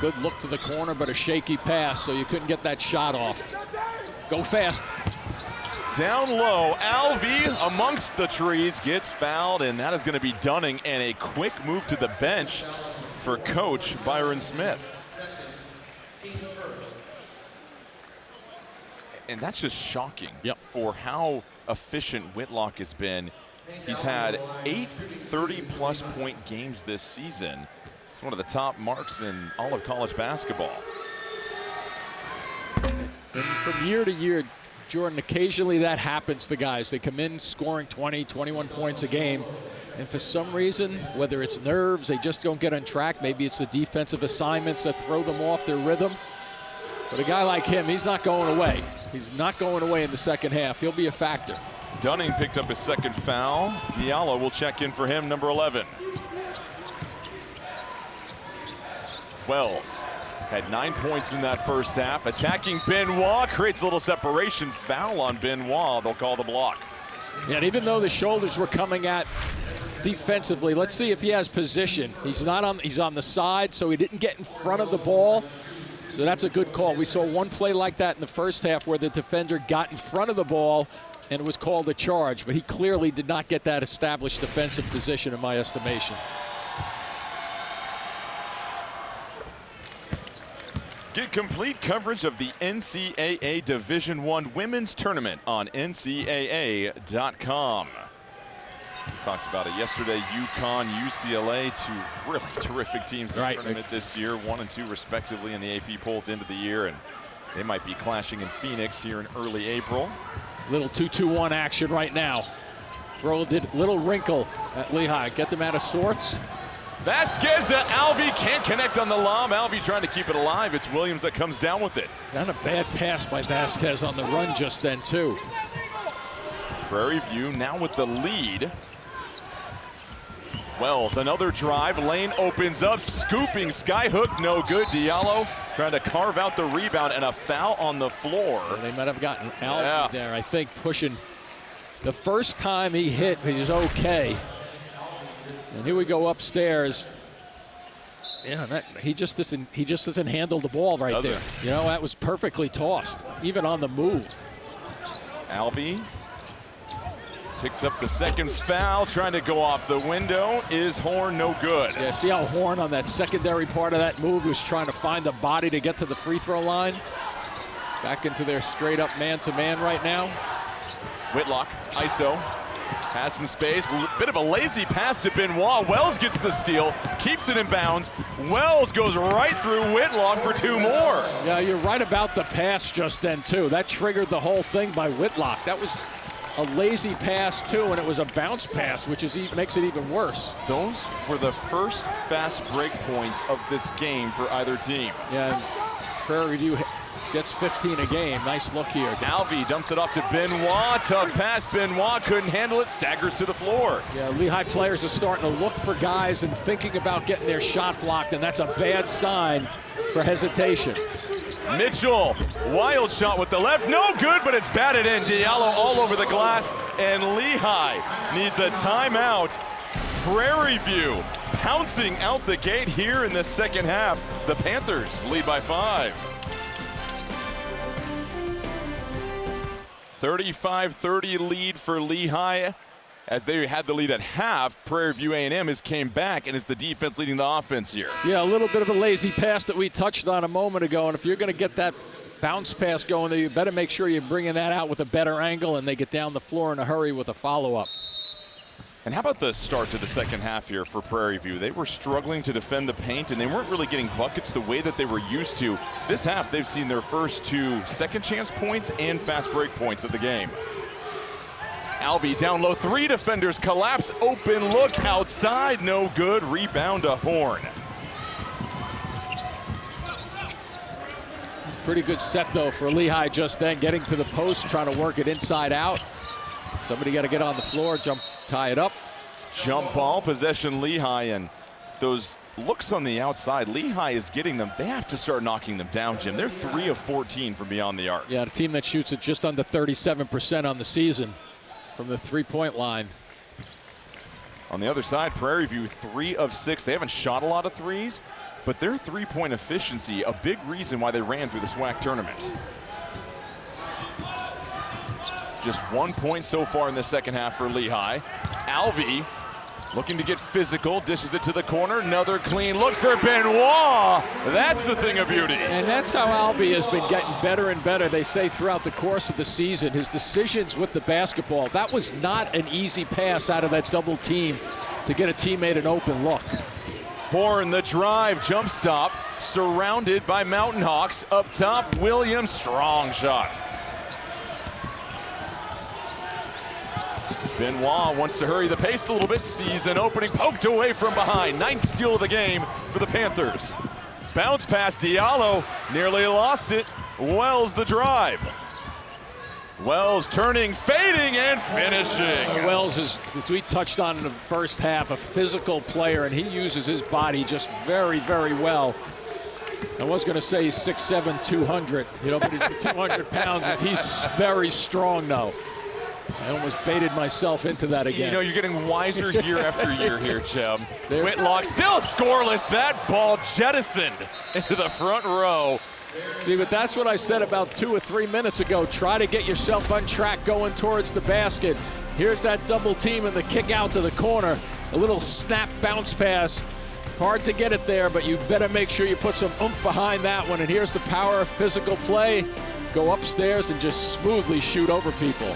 [SPEAKER 2] Good look to the corner, but a shaky pass, so you couldn't get that shot off. Go fast.
[SPEAKER 1] Down low, Alvey amongst the trees gets fouled, and that is going to be Dunning, and a quick move to the bench for Coach Byron Smith. And that's just shocking for how efficient Whitlock has been. He's had 8 30-plus point games this season. It's one of the top marks in all of college basketball.
[SPEAKER 2] And from year to year, Jordan, occasionally that happens to guys. They come in scoring 20, 21 points a game, and for some reason, whether it's nerves, they just don't get on track. Maybe it's the defensive assignments that throw them off their rhythm. But a guy like him, he's not going away. He's not going away in the second half. He'll be a factor.
[SPEAKER 1] Dunning picked up his second foul. Diallo will check in for him, number 11. Wells had 9 points in that first half. Attacking Benoit, creates a little separation. Foul on Benoit. They'll call the block.
[SPEAKER 2] Yeah, and even though the shoulders were coming at defensively, let's see if he has position. He's on the side, so he didn't get in front of the ball. So that's a good call. We saw one play like that in the first half where the defender got in front of the ball and it was called a charge, but he clearly did not get that established defensive position in my estimation.
[SPEAKER 1] Get complete coverage of the NCAA Division I Women's Tournament on NCAA.com. We talked about it yesterday. UConn, UCLA, 2 really terrific teams in the tournament this year, 1 and 2 respectively in the AP poll at the end of the year, and they might be clashing in Phoenix here in early April.
[SPEAKER 2] Little 2-2-1 action right now. Throw a little wrinkle at Lehigh. Get them out of sorts.
[SPEAKER 1] Vasquez to Alvey, can't connect on the lob. Alvey trying to keep it alive. It's Williams that comes down with it.
[SPEAKER 2] Not a bad pass by Vasquez on the run just then, too.
[SPEAKER 1] Prairie View now with the lead. Wells, another drive. Lane opens up, scooping skyhook, no good. Diallo trying to carve out the rebound, and a foul on the floor.
[SPEAKER 2] They might have gotten Alvey there, I think, pushing. The first time he hit, he's okay. And here we go upstairs. Yeah, he just doesn't handle the ball right there. You know, that was perfectly tossed, even on the move.
[SPEAKER 1] Alvey picks up the second foul, trying to go off the window. Is Horn no good?
[SPEAKER 2] Yeah, see how Horn on that secondary part of that move was trying to find the body to get to the free throw line? Back into their straight up man-to-man right now.
[SPEAKER 1] Whitlock, ISO, has some space. Bit of a lazy pass to Benoit. Wells gets the steal, keeps it in bounds. Wells goes right through Whitlock for 2 more.
[SPEAKER 2] Yeah, you're right about the pass just then, too. That triggered the whole thing by Whitlock. That was a lazy pass, too, and it was a bounce pass, which makes it even worse.
[SPEAKER 1] Those were the first fast break points of this game for either team.
[SPEAKER 2] Yeah, and Prairie View gets 15 a game. Nice look here.
[SPEAKER 1] Alvey dumps it off to Benoit. Tough pass. Benoit couldn't handle it. Staggers to the floor.
[SPEAKER 2] Yeah, Lehigh players are starting to look for guys and thinking about getting their shot blocked, and that's a bad sign for hesitation.
[SPEAKER 1] Mitchell, wild shot with the left. No good, but it's batted in. Diallo all over the glass, and Lehigh needs a timeout. Prairie View pouncing out the gate here in the second half. The Panthers lead by 5. 35-30 lead for Lehigh. As they had the lead at half, Prairie View A&M has came back, and it's the defense leading the offense here.
[SPEAKER 2] Yeah, a little bit of a lazy pass that we touched on a moment ago, and if you're going to get that bounce pass going there, you better make sure you're bringing that out with a better angle, and they get down the floor in a hurry with a follow-up.
[SPEAKER 1] And how about the start to the second half here for Prairie View? They were struggling to defend the paint, and they weren't really getting buckets the way that they were used to. This half, they've seen their first 2 second chance points and fast break points of the game. Alvey down low, 3 defenders collapse, open look outside, no good. Rebound to Horn.
[SPEAKER 2] Pretty good set, though, for Lehigh just then. Getting to the post, trying to work it inside out. Somebody got to get on the floor, tie it up.
[SPEAKER 1] Jump ball, possession Lehigh, and those looks on the outside, Lehigh is getting them. They have to start knocking them down, Jim. They're 3 of 14 from beyond the arc.
[SPEAKER 2] Yeah, a team that shoots at just under 37% on the season from the three-point line.
[SPEAKER 1] On the other side, Prairie View 3 of 6. They haven't shot a lot of threes, but their three-point efficiency, a big reason why they ran through the SWAC tournament. Just 1 point so far in the second half for Lehigh. Alvey looking to get physical, dishes it to the corner. Another clean look for Benoit. That's the thing of beauty.
[SPEAKER 2] And that's how Alvey has been getting better and better, they say, throughout the course of the season. His decisions with the basketball, that was not an easy pass out of that double team to get a teammate an open look.
[SPEAKER 1] Horn, the drive, jump stop, surrounded by Mountain Hawks. Up top, Williams, strong shot. Benoit wants to hurry the pace a little bit, sees an opening, poked away from behind. 9th steal of the game for the Panthers. Bounce pass, Diallo nearly lost it. Wells the drive. Wells turning, fading, and finishing.
[SPEAKER 2] Wells is, as we touched on in the first half, a physical player, and he uses his body just very, very well. I was going to say he's 6'7", 200, but he's 200 pounds, and he's very strong now. I almost baited myself into that again.
[SPEAKER 1] You're getting wiser year after year here, Jim. Whitlock still scoreless. That ball jettisoned into the front row.
[SPEAKER 2] See, but that's what I said about 2 or 3 minutes ago. Try to get yourself on track going towards the basket. Here's that double team and the kick out to the corner. A little snap bounce pass. Hard to get it there, but you better make sure you put some oomph behind that one. And here's the power of physical play. Go upstairs and just smoothly shoot over people.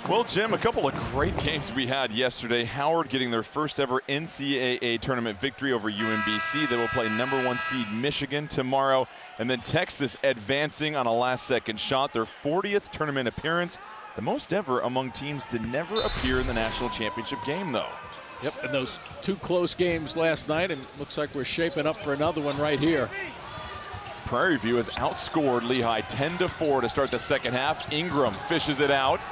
[SPEAKER 1] Well, Jim, a couple of great games we had yesterday. Howard getting their first ever NCAA tournament victory over UMBC. They will play #1 seed Michigan tomorrow. And then Texas advancing on a last-second shot. Their 40th tournament appearance. The most ever among teams to never appear in the national championship game, though.
[SPEAKER 2] Yep, and those 2 close games last night, and looks like we're shaping up for another one right here.
[SPEAKER 1] Prairie View has outscored Lehigh 10-4 to start the second half. Ingram fishes it out.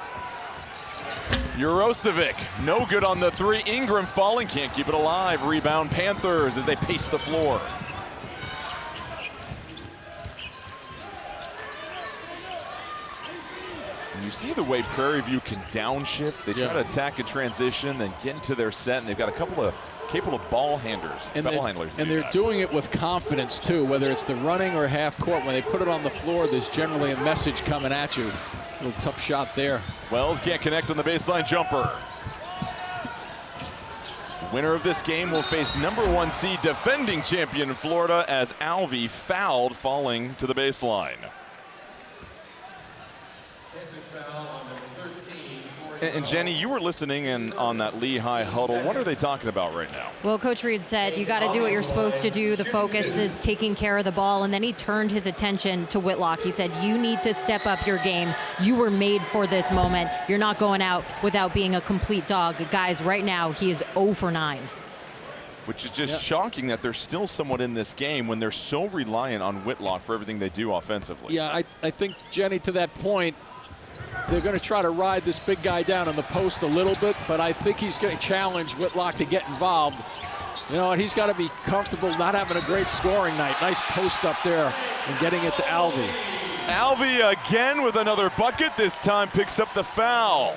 [SPEAKER 1] Jurosevic, no good on the 3. Ingram falling, can't keep it alive. Rebound Panthers as they pace the floor. And you see the way Prairie View can downshift. They try to attack a transition, then get into their set, and they've got a couple of capable ball handlers.
[SPEAKER 2] And they're doing it with confidence, too, whether it's the running or half court. When they put it on the floor, there's generally a message coming at you. A little tough shot there.
[SPEAKER 1] Wells can't connect on the baseline jumper. Winner of this game will face #1 seed defending champion Florida as Alvey fouled, falling to the baseline. And Jenny, you were listening in on that Lehigh huddle. What are they talking about right now?
[SPEAKER 3] Well, Coach Reed said you got to do what you're supposed to do. The focus is taking care of the ball, and then he turned his attention to Whitlock. He said, you need to step up your game. You were made for this moment. You're not going out without being a complete dog. Guys, right now, he is 0 for 9.
[SPEAKER 1] Which is just shocking that they're still somewhat in this game when they're so reliant on Whitlock for everything they do offensively.
[SPEAKER 2] Yeah, I think, Jenny, to that point, they're going to try to ride this big guy down on the post a little bit, but I think he's going to challenge Whitlock to get involved. And he's got to be comfortable not having a great scoring night. Nice post up there and getting it to Alvey.
[SPEAKER 1] Alvey again with another bucket. This time picks up the foul.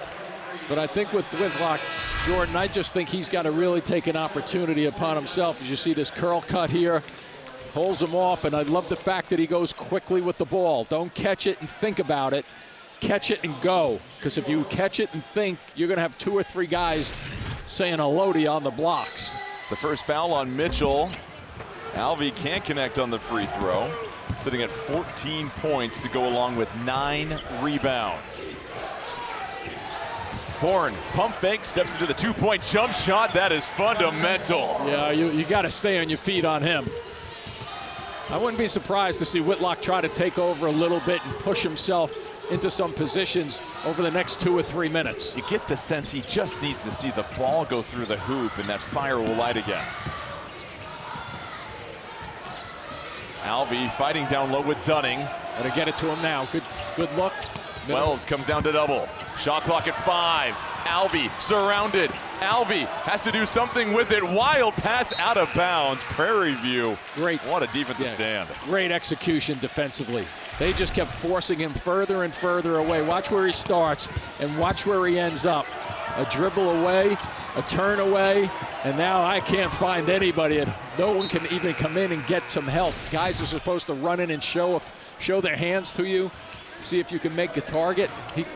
[SPEAKER 2] But I think with Whitlock, Jordan, I just think he's got to really take an opportunity upon himself. As you see this curl cut here, holds him off, and I love the fact that he goes quickly with the ball. Don't catch it and think about it. Catch it and go, because if you catch it and think, you're going to have 2 or 3 guys saying hello to you on the blocks.
[SPEAKER 1] It's the first foul on Mitchell. Alvey can't connect on the free throw, sitting at 14 points to go along with 9 rebounds. Horn, pump fake, steps into the 2-point jump shot. That is fundamental.
[SPEAKER 2] Yeah, you got to stay on your feet on him. I wouldn't be surprised to see Whitlock try to take over a little bit and push himself into some positions over the next 2 or 3 minutes.
[SPEAKER 1] You get the sense he just needs to see the ball go through the hoop, and that fire will light again. Alvey fighting down low with Dunning.
[SPEAKER 2] Gonna get it to him now. Good look. Middle.
[SPEAKER 1] Wells comes down to double. Shot clock at 5. Alvey surrounded. Alvey has to do something with it. Wild pass out of bounds. Prairie View.
[SPEAKER 2] Great.
[SPEAKER 1] What a defensive stand.
[SPEAKER 2] Great execution defensively. They just kept forcing him further and further away. Watch where he starts and watch where he ends up. A dribble away, a turn away, and now I can't find anybody. No one can even come in and get some help. Guys are supposed to run in and show their hands to you, see if you can make the target.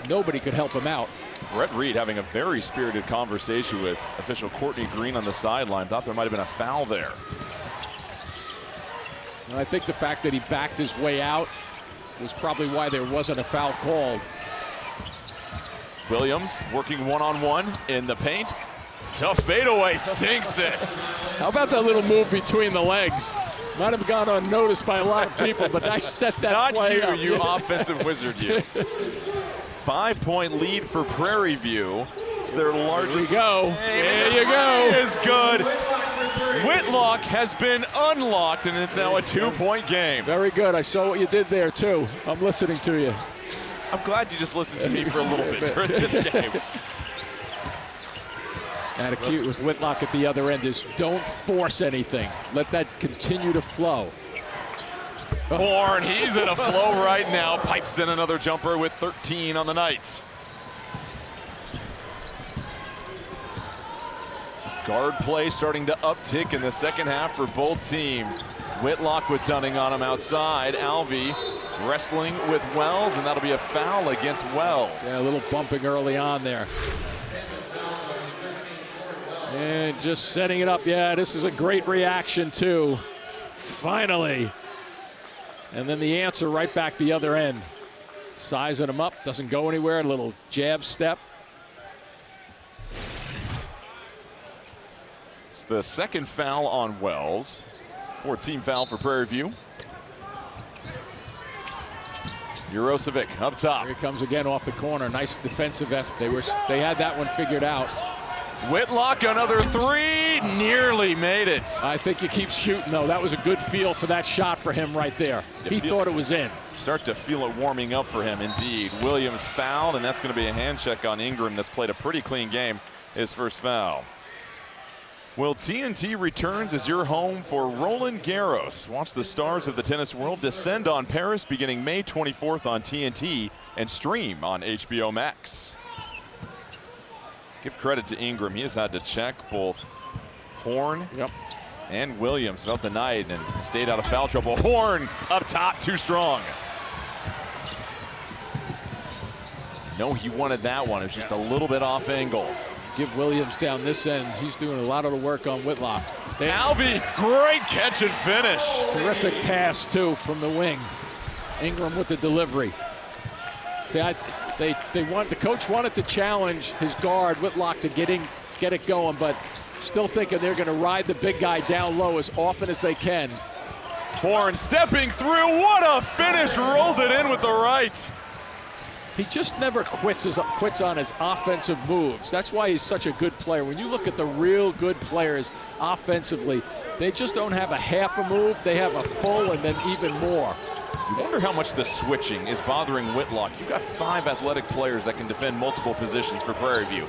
[SPEAKER 2] Nobody could help him out.
[SPEAKER 1] Brett Reed having a very spirited conversation with official Courtney Green on the sideline. Thought there might have been a foul there.
[SPEAKER 2] And I think the fact that he backed his way out was probably why there wasn't a foul called.
[SPEAKER 1] Williams working one-on-one in the paint. Tough fadeaway, sinks it.
[SPEAKER 2] How about that little move between the legs? Might have gone unnoticed by a lot of people, but I set that play up.
[SPEAKER 1] Not you offensive wizard, you. 5-point lead for Prairie View. It's their largest.
[SPEAKER 2] There you go. There you go.
[SPEAKER 1] Is good. Whitlock has been unlocked, and it's now a 2-point game.
[SPEAKER 2] Very good. I saw what you did there, too. I'm listening to you.
[SPEAKER 1] I'm glad you just listened to me for a little bit during this game.
[SPEAKER 2] And a cue with Whitlock at the other end is don't force anything. Let that continue to flow.
[SPEAKER 1] Horn, he's in a flow right now. Pipes in another jumper with 13 on the night. Guard play starting to uptick in the second half for both teams. Whitlock with Dunning on him outside. Alvey wrestling with Wells, and that'll be a foul against Wells.
[SPEAKER 2] Yeah, a little bumping early on there. And just setting it up. Yeah, this is a great reaction, too. Finally. And then the answer right back the other end. Sizing him up, doesn't go anywhere. A little jab step.
[SPEAKER 1] It's the second foul on Wells. 14 foul for Prairie View. Jurosevic up top.
[SPEAKER 2] Here he comes again off the corner. Nice defensive effort. They had that one figured out.
[SPEAKER 1] Whitlock, another 3, nearly made it.
[SPEAKER 2] I think you keep shooting, though. That was a good feel for that shot for him right there. He thought it was in.
[SPEAKER 1] Start to feel it warming up for him, indeed. Williams fouled, and that's going to be a hand check on Ingram. That's played a pretty clean game, his first foul. Well, TNT returns as your home for Roland Garros. Watch the stars of the tennis world descend on Paris beginning May 24th on TNT and stream on HBO Max. Give credit to Ingram. He has had to check both Horn and Williams throughout the night and stayed out of foul trouble. Horn up top, too strong. No, he wanted that one. It was just a little bit off angle.
[SPEAKER 2] Give Williams down this end. He's doing a lot of the work on Whitlock.
[SPEAKER 1] Alvey, great catch and finish.
[SPEAKER 2] Terrific pass, too, from the wing. Ingram with the delivery. See, the coach wanted to challenge his guard, Whitlock, to get it going, but still thinking they're going to ride the big guy down low as often as they can.
[SPEAKER 1] Horn stepping through. What a finish. Rolls it in with the right.
[SPEAKER 2] He just never quits on his offensive moves. That's why he's such a good player. When you look at the real good players offensively, they just don't have a half a move. They have a full and then even more.
[SPEAKER 1] You wonder how much the switching is bothering Whitlock. You've got 5 athletic players that can defend multiple positions for Prairie View.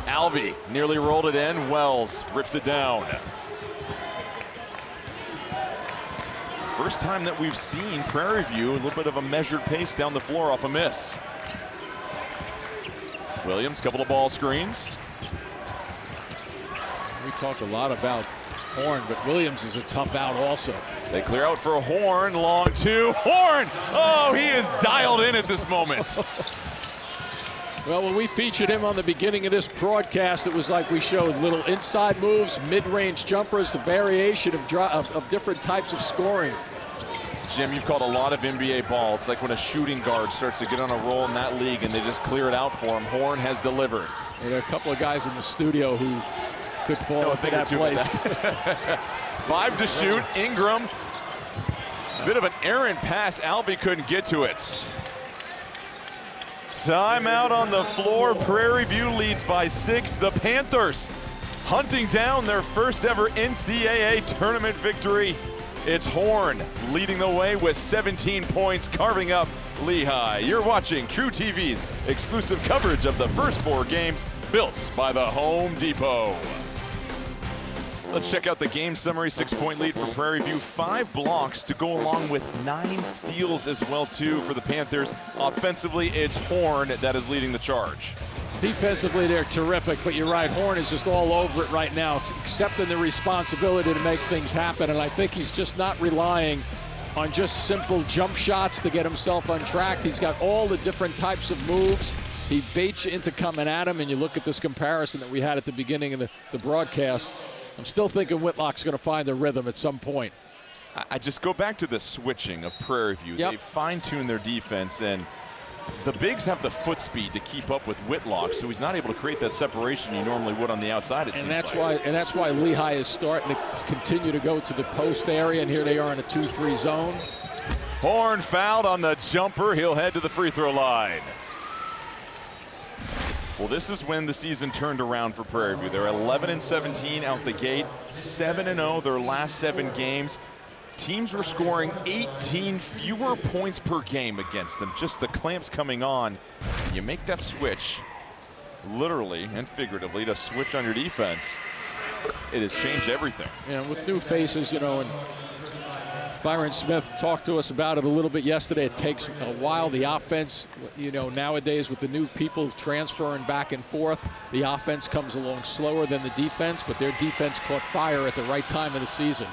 [SPEAKER 1] Alvey nearly rolled it in. Wells rips it down. First time that we've seen Prairie View, a little bit of a measured pace down the floor off a miss. Williams, couple of ball screens.
[SPEAKER 2] We talked a lot about Horn, but Williams is a tough out also.
[SPEAKER 1] They clear out for Horn, long 2. Horn! Oh, he is dialed in at this moment.
[SPEAKER 2] Well, when we featured him on the beginning of this broadcast, it was like we showed little inside moves, mid-range jumpers, a variation of different types of scoring.
[SPEAKER 1] Jim, you've called a lot of NBA ball. It's like when a shooting guard starts to get on a roll in that league and they just clear it out for him. Horn has delivered.
[SPEAKER 2] There are a couple of guys in the studio who could fall into that place.
[SPEAKER 1] 5 to shoot. Ingram. Bit of an errant pass. Alvey couldn't get to it. Timeout on the floor. Prairie View leads by 6. The Panthers hunting down their first ever NCAA tournament victory. It's Horn leading the way with 17 points, carving up Lehigh. You're watching True TV's exclusive coverage of the first 4 games built by the Home Depot. Let's check out the game summary. 6-point lead for Prairie View. 5 blocks to go along with 9 steals as well, too, for the Panthers. Offensively, it's Horn that is leading the charge.
[SPEAKER 2] Defensively, they're terrific, but you're right, Horn is just all over it right now, accepting the responsibility to make things happen, and I think he's just not relying on just simple jump shots to get himself on track. He's got all the different types of moves. He baits you into coming at him, and you look at this comparison that we had at the beginning of the broadcast. I'm still thinking Whitlock's going to find the rhythm at some point.
[SPEAKER 1] I just go back to the switching of Prairie View.
[SPEAKER 2] Yep.
[SPEAKER 1] They fine-tune their defense, and the bigs have the foot speed to keep up with Whitlock, so he's not able to create that separation you normally would on the outside, it seems like.
[SPEAKER 2] And that's why Lehigh is starting to continue to go to the post area, and here they are in a 2-3 zone.
[SPEAKER 1] Horn fouled on the jumper. He'll head to the free throw line. Well, this is when the season turned around for Prairie View. They're 11-17 out the gate, 7-0 their last 7 games. Teams were scoring 18 fewer points per game against them. Just the clamps coming on. You make that switch, literally and figuratively, to switch on your defense. It has changed everything.
[SPEAKER 2] And with new faces, you know, and Byron Smith talked to us about it a little bit yesterday. It takes a while. The offense, you know, nowadays with the new people transferring back and forth, the offense comes along slower than the defense, but their defense caught fire at the right time of the season.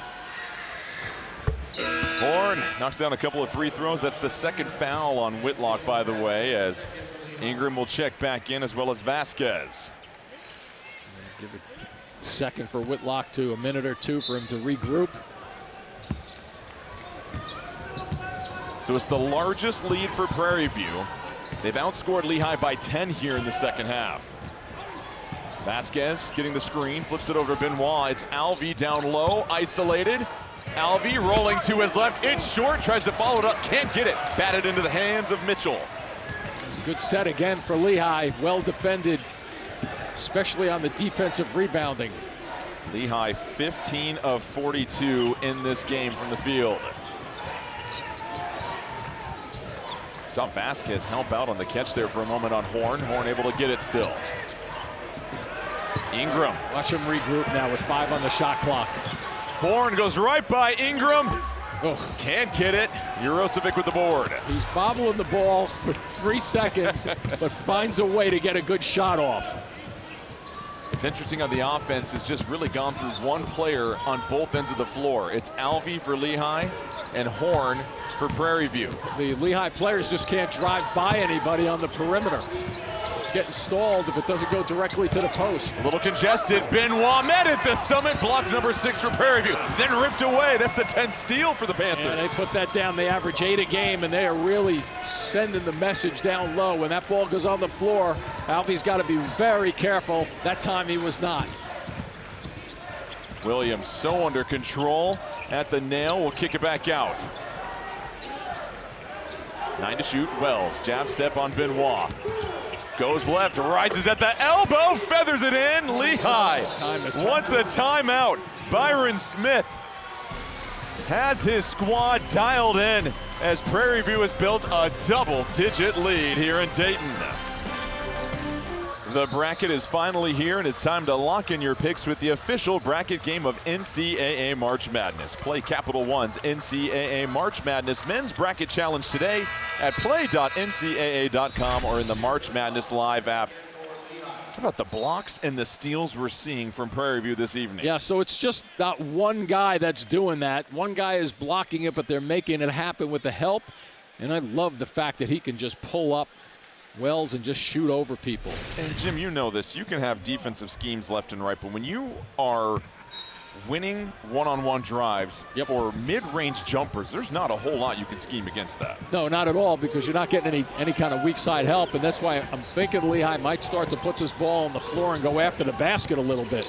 [SPEAKER 1] Horn knocks down a couple of free throws. That's the 2nd foul on Whitlock, by the way, as Ingram will check back in, as well as Vasquez.
[SPEAKER 2] Give it a second for Whitlock to a minute or 2 for him to regroup.
[SPEAKER 1] So it's the largest lead for Prairie View. They've outscored Lehigh by 10 here in the second half. Vasquez getting the screen, flips it over to Benoit. It's Alvey down low, isolated. Alvey rolling to his left. It's short, tries to follow it up, can't get it. Batted into the hands of Mitchell.
[SPEAKER 2] Good set again for Lehigh. Well defended, especially on the defensive rebounding.
[SPEAKER 1] Lehigh 15 of 42 in this game from the field. Saw Vasquez help out on the catch there for a moment on Horn. Horn able to get it still. Ingram.
[SPEAKER 2] Watch him regroup now with 5 on the shot clock.
[SPEAKER 1] Horn goes right by Ingram. Oh, can't get it. Jurosevic with the board.
[SPEAKER 2] He's bobbling the ball for 3 seconds, but finds a way to get a good shot off.
[SPEAKER 1] It's interesting how the offense has just really gone through one player on both ends of the floor. It's Alvey for Lehigh and Horn for Prairie View.
[SPEAKER 2] The Lehigh players just can't drive by anybody on the perimeter. It's getting stalled if it doesn't go directly to the post.
[SPEAKER 1] A little congested. Benoit met at the summit. Block number 6 for Prairie View. Then ripped away. That's the 10th steal for the Panthers.
[SPEAKER 2] And they put that down. They average 8 a game, and they are really sending the message down low. When that ball goes on the floor, Alvey's got to be very careful. That time he was not.
[SPEAKER 1] Williams so under control at the nail. Will kick it back out. 9 to shoot. Wells, jab step on Benoit. Goes left, rises at the elbow, feathers it in. Lehigh wants a timeout. Byron Smith has his squad dialed in as Prairie View has built a double-digit lead here in Dayton. The bracket is finally here, and it's time to lock in your picks with the official bracket game of NCAA March Madness. Play Capital One's NCAA March Madness Men's Bracket Challenge today at play.ncaa.com or in the March Madness Live app. How about the blocks and the steals we're seeing from Prairie View this evening?
[SPEAKER 2] Yeah, so it's just not one guy that's doing that. One guy is blocking it, but they're making it happen with the help. And I love the fact that he can just pull up Wells and just shoot over people.
[SPEAKER 1] And Jim, you know this. You can have defensive schemes left and right, but when you are winning one-on-one drives for mid-range jumpers, there's not a whole lot you can scheme against that.
[SPEAKER 2] No, not at all, because you're not getting any kind of weak side help, and that's why I'm thinking Lehigh might start to put this ball on the floor and go after the basket a little bit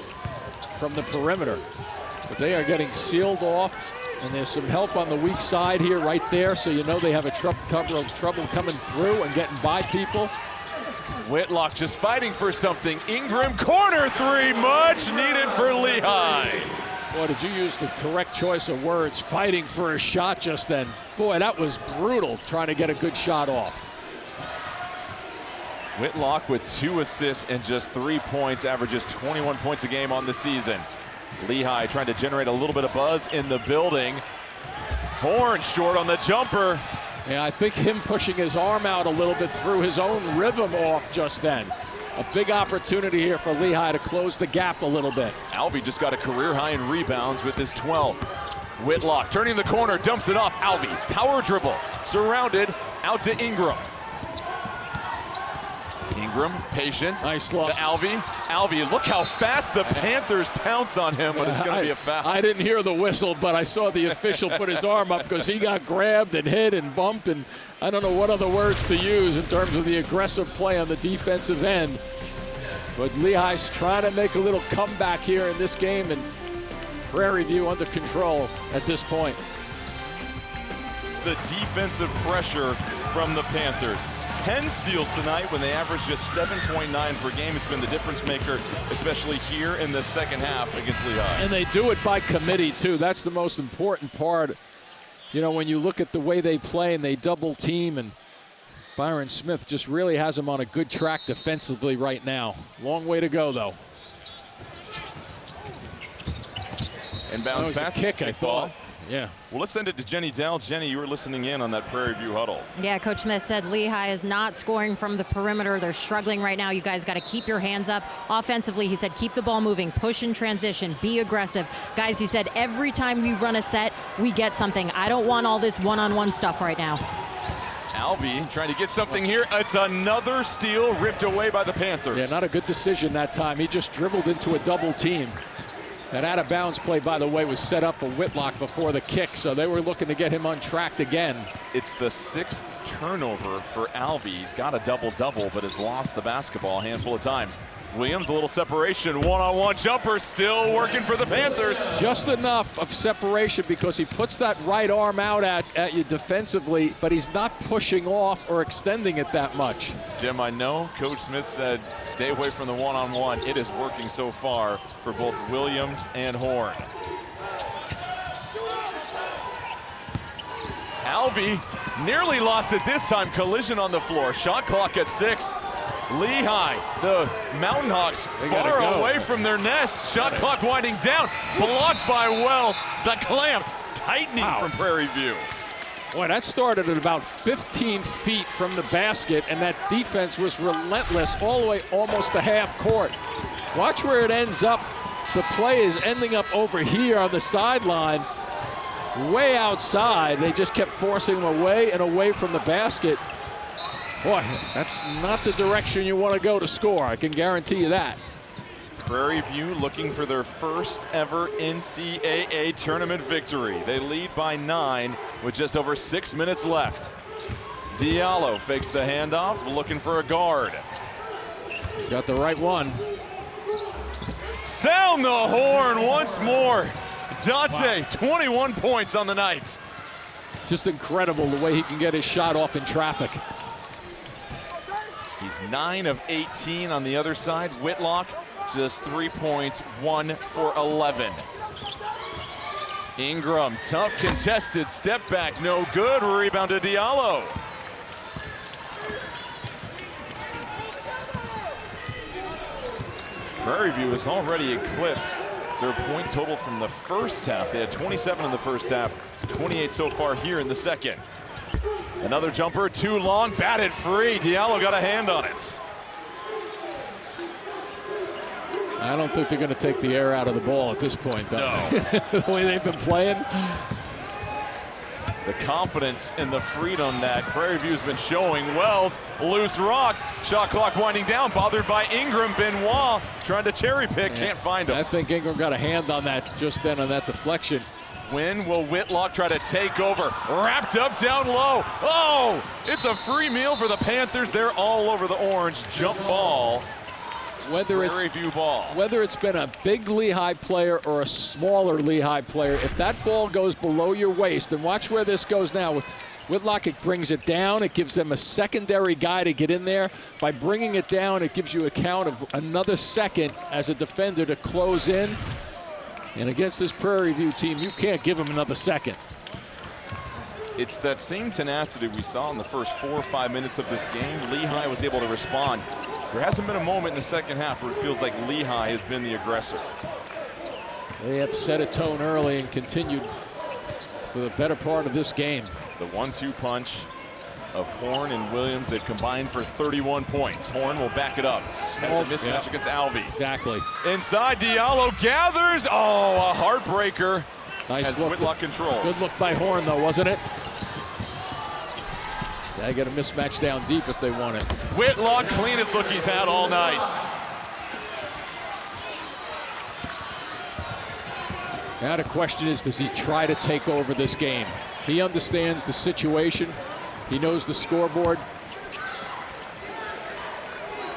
[SPEAKER 2] from the perimeter. But they are getting sealed off. And there's some help on the weak side here, right there, so you know they have a trouble coming through and getting by people.
[SPEAKER 1] Whitlock just fighting for something. Ingram corner 3, much needed for Lehigh.
[SPEAKER 2] Boy, did you use the correct choice of words, fighting for a shot just then. Boy, that was brutal, trying to get a good shot off.
[SPEAKER 1] Whitlock with 2 assists and just 3 points, averages 21 points a game on the season. Lehigh trying to generate a little bit of buzz in the building. Horn short on the jumper.
[SPEAKER 2] Yeah, I think him pushing his arm out a little bit threw his own rhythm off just then. A big opportunity here for Lehigh to close the gap a little bit.
[SPEAKER 1] Alvey just got a career high in rebounds with his 12. Whitlock turning the corner, dumps it off. Alvey, power dribble, surrounded, out to Ingram. Ingram, patient.
[SPEAKER 2] Nice look.
[SPEAKER 1] To Alvey. Alvey, look how fast the Panthers pounce on him, but it's going to be a foul.
[SPEAKER 2] I didn't hear the whistle, but I saw the official put his arm up because he got grabbed and hit and bumped, and I don't know what other words to use in terms of the aggressive play on the defensive end. But Lehigh's trying to make a little comeback here in this game, and Prairie View under control at this point.
[SPEAKER 1] It's the defensive pressure from the Panthers. 10 steals tonight when they average just 7.9 per game. It's been the difference maker, especially here in the second half against Lehigh.
[SPEAKER 2] And they do it by committee, too. That's the most important part. You know, when you look at the way they play and they double team, and Byron Smith just really has them on a good track defensively right now. Long way to go, though.
[SPEAKER 1] And bounce pass.
[SPEAKER 2] Kick, I thought. Yeah.
[SPEAKER 1] Well, let's send it to Jenny Dell. Jenny, you were listening in on that Prairie View huddle.
[SPEAKER 3] Yeah, Coach Smith said Lehigh is not scoring from the perimeter. They're struggling right now. You guys got to keep your hands up. Offensively, he said, keep the ball moving, push in transition, be aggressive. Guys, he said, every time we run a set, we get something. I don't want all this one-on-one stuff right now.
[SPEAKER 1] Alvey trying to get something here. It's another steal ripped away by the Panthers.
[SPEAKER 2] Yeah, not a good decision that time. He just dribbled into a double team. That out-of-bounds play, by the way, was set up for Whitlock before the kick, so they were looking to get him untracked again.
[SPEAKER 1] It's the 6th turnover for Alvey. He's got a double-double, but has lost the basketball a handful of times. Williams, a little separation, one-on-one jumper, still working for the Panthers.
[SPEAKER 2] Just enough of separation because he puts that right arm out at you defensively, but he's not pushing off or extending it that much.
[SPEAKER 1] Jim, I know Coach Smith said stay away from the one-on-one. It is working so far for both Williams and Horn. Alvey nearly lost it this time. Collision on the floor. Shot clock at 6. Lehigh, the Mountain Hawks, far away from their nest. Shot clock winding down. Blocked by Wells. The clamps tightening from Prairie View.
[SPEAKER 2] Boy, that started at about 15 feet from the basket, and that defense was relentless all the way almost to half court. Watch where it ends up. The play is ending up over here on the sideline, way outside. They just kept forcing him away and away from the basket. Boy, that's not the direction you want to go to score. I can guarantee you that.
[SPEAKER 1] Prairie View looking for their first ever NCAA tournament victory. They lead by 9 with just over 6 minutes left. Diallo fakes the handoff, looking for a guard.
[SPEAKER 2] Got the right one.
[SPEAKER 1] Sound the horn once more. Dante, 21 points on the night.
[SPEAKER 2] Just incredible the way he can get his shot off in traffic.
[SPEAKER 1] He's 9 of 18 on the other side. Whitlock, just 3 points, 1 for 11. Ingram, tough contested step back, no good. Rebound to Diallo. Prairie View has already eclipsed their point total from the first half. They had 27 in the first half, 28 so far here in the second. Another jumper, too long, batted free. Diallo got a hand on it.
[SPEAKER 2] I don't think they're going to take the air out of the ball at this point, though.
[SPEAKER 1] No.
[SPEAKER 2] The way they've been playing.
[SPEAKER 1] The confidence and the freedom that Prairie View's been showing. Wells, loose rock, shot clock winding down, bothered by Ingram. Benoit trying to cherry pick, can't find him.
[SPEAKER 2] I think Ingram got a hand on that just then on that deflection.
[SPEAKER 1] When will Whitlock try to take over? Wrapped up down low. Oh, it's a free meal for the Panthers. They're all over the orange. Jump ball. Prairie View ball.
[SPEAKER 2] Whether it's been a big Lehigh player or a smaller Lehigh player, if that ball goes below your waist, then watch where this goes now. With Whitlock, it brings it down. It gives them a secondary guy to get in there. By bringing it down, it gives you a count of another second as a defender to close in. And against this Prairie View team, you can't give them another second.
[SPEAKER 1] It's that same tenacity we saw in the first 4 or 5 minutes of this game. Lehigh was able to respond. There hasn't been a moment in the second half where it feels like Lehigh has been the aggressor.
[SPEAKER 2] They have set a tone early and continued for the better part of this game.
[SPEAKER 1] It's the 1-2 punch of Horn and Williams. They've combined for 31 points. Horn will back it up. Has the mismatch against Alvey.
[SPEAKER 2] Exactly.
[SPEAKER 1] Inside, Diallo gathers. Oh, a heartbreaker.
[SPEAKER 2] Nice
[SPEAKER 1] As
[SPEAKER 2] look.
[SPEAKER 1] Whitlock controls.
[SPEAKER 2] Good look by Horn, though, wasn't it? They get a mismatch down deep if they want it.
[SPEAKER 1] Whitlock, cleanest look he's had all night.
[SPEAKER 2] Now the question is, does he try to take over this game? He understands the situation. He knows the scoreboard.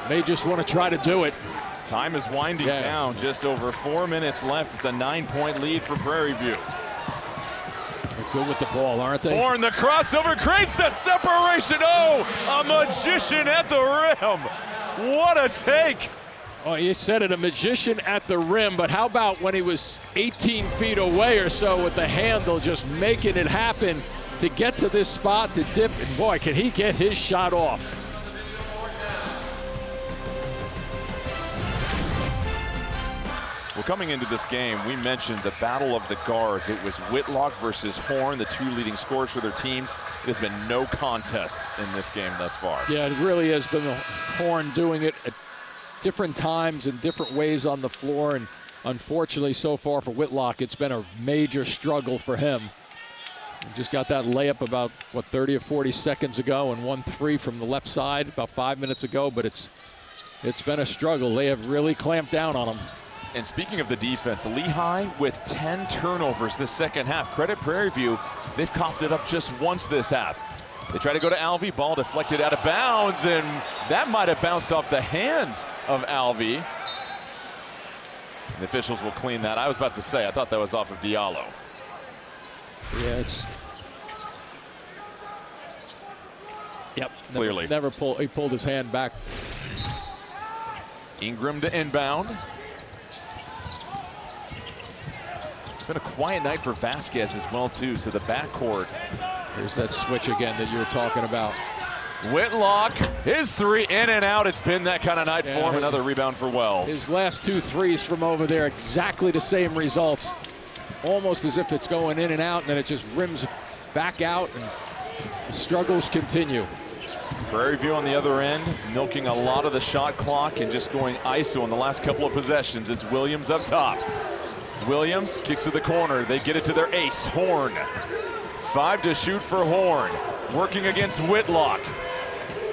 [SPEAKER 2] May just want to try to do it.
[SPEAKER 1] Time is winding down. Just over 4 minutes left. It's a 9-point lead for Prairie View.
[SPEAKER 2] They're good with the ball, aren't they?
[SPEAKER 1] Horn, the crossover creates the separation. Oh, a magician at the rim. What a take.
[SPEAKER 2] Oh, you said it, a magician at the rim, but how about when he was 18 feet away or so with the handle, just making it happen to get to this spot to dip, and boy, can he get his shot off.
[SPEAKER 1] Well, coming into this game, we mentioned the battle of the guards. It was Whitlock versus Horn, the two leading scorers for their teams. It has been no contest in this game thus far.
[SPEAKER 2] Yeah, it really has been the Horn doing it at different times and different ways on the floor, and unfortunately so far for Whitlock, it's been a major struggle for him. He just got that layup about, 30 or 40 seconds ago, and 1-3 from the left side about 5 minutes ago, but it's been a struggle. They have really clamped down on him.
[SPEAKER 1] And speaking of the defense, Lehigh with 10 turnovers this second half. Credit Prairie View, they've coughed it up just once this half. They try to go to Alvey, ball deflected out of bounds, and that might have bounced off the hands of Alvey. The officials will clean that. I was about to say, I thought that was off of Diallo.
[SPEAKER 2] Yeah, it's... Yep.
[SPEAKER 1] Clearly.
[SPEAKER 2] He pulled his hand back.
[SPEAKER 1] Ingram to inbound. It's been a quiet night for Vasquez as well, too, so the backcourt.
[SPEAKER 2] There's that switch again that you were talking about.
[SPEAKER 1] Whitlock, his three in and out. It's been that kind of night for him. Another rebound for Wells.
[SPEAKER 2] His last 2 threes from over there, exactly the same results. Almost as if it's going in and out, and then it just rims back out, and the struggles continue.
[SPEAKER 1] Prairie View on the other end, milking a lot of the shot clock and just going ISO in the last couple of possessions. It's Williams up top. Williams kicks to the corner. They get it to their ace, Horn. 5 to shoot for Horn. Working against Whitlock.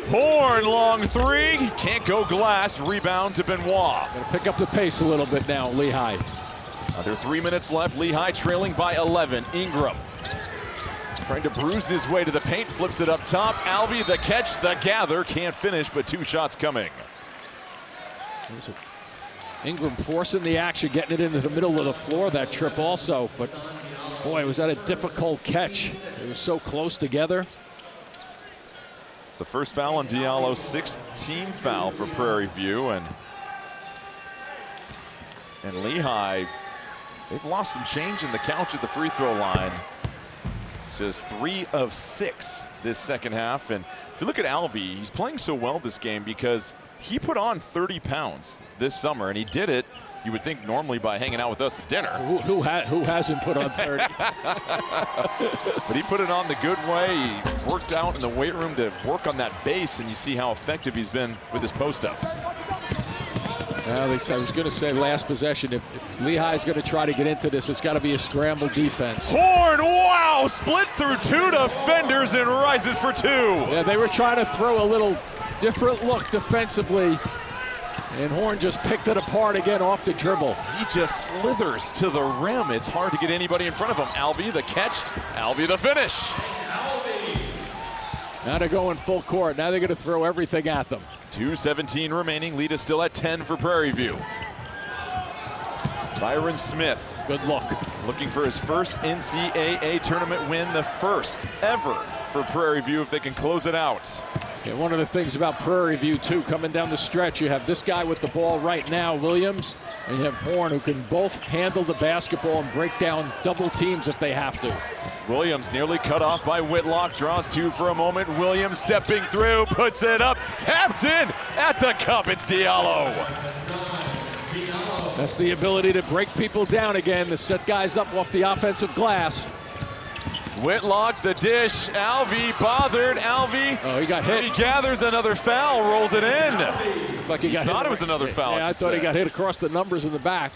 [SPEAKER 1] Horn, long three. Can't go glass. Rebound to Benoit.
[SPEAKER 2] Gonna pick up the pace a little bit now, Lehigh.
[SPEAKER 1] Under 3 minutes left. Lehigh trailing by 11. Ingram trying to bruise his way to the paint. Flips it up top. Alvey, the catch, the gather. Can't finish, but 2 shots coming.
[SPEAKER 2] Ingram forcing the action, getting it into the middle of the floor, that trip also. But boy, was that a difficult catch. They were so close together.
[SPEAKER 1] It's the first foul on Diallo, 6th team foul for Prairie View. And Lehigh, they've lost some change in the couch at the free throw line. Just 3 of 6 this second half. And if you look at Alvey, he's playing so well this game because he put on 30 pounds this summer, and he did it, you would think, normally by hanging out with us at dinner.
[SPEAKER 2] Who hasn't put on 30?
[SPEAKER 1] But he put it on the good way. He worked out in the weight room to work on that base, and you see how effective he's been with his post-ups.
[SPEAKER 2] Well, I was going to say last possession, if Lehigh's going to try to get into this, it's got to be a scramble defense.
[SPEAKER 1] Horn, wow, split through 2 defenders and rises for 2.
[SPEAKER 2] Yeah, they were trying to throw a little different look defensively, and Horn just picked it apart again off the dribble.
[SPEAKER 1] He just slithers to the rim. It's hard to get anybody in front of him. Alvey, the catch. Alvey, the finish.
[SPEAKER 2] Now they're going full court. Now they're going to throw everything at them.
[SPEAKER 1] 2:17 remaining. Lead is still at 10 for Prairie View. Byron Smith.
[SPEAKER 2] Good look.
[SPEAKER 1] Looking for his first NCAA tournament win, the first ever for Prairie View if they can close it out.
[SPEAKER 2] Yeah, one of the things about Prairie View, too, coming down the stretch, you have this guy with the ball right now, Williams, and you have Horn, who can both handle the basketball and break down double teams if they have to.
[SPEAKER 1] Williams nearly cut off by Whitlock, draws two for a moment. Williams stepping through, puts it up, tapped in at the cup. It's Diallo.
[SPEAKER 2] That's the ability to break people down again, to set guys up off the offensive glass.
[SPEAKER 1] Whitlock, the dish. Alvey bothered. Alvey.
[SPEAKER 2] Oh, he got hit.
[SPEAKER 1] He gathers another foul, rolls it in.
[SPEAKER 2] Like he got
[SPEAKER 1] thought
[SPEAKER 2] hit.
[SPEAKER 1] It was another foul.
[SPEAKER 2] Yeah, I thought he got hit across the numbers in the back.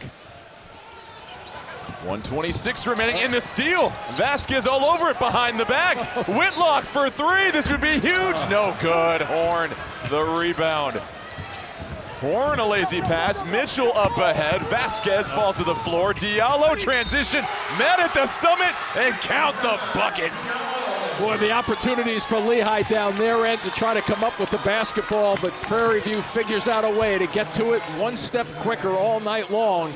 [SPEAKER 1] 1:26 remaining in the steal. Vasquez all over it behind the back. Whitlock for three. This would be huge. No good. Horn, the rebound. Horn, a lazy pass. Mitchell up ahead. Vasquez falls to the floor. Diallo transition. Met at the summit and count the buckets.
[SPEAKER 2] Boy, the opportunities for Lehigh down their end to try to come up with the basketball, but Prairie View figures out a way to get to it one step quicker all night long.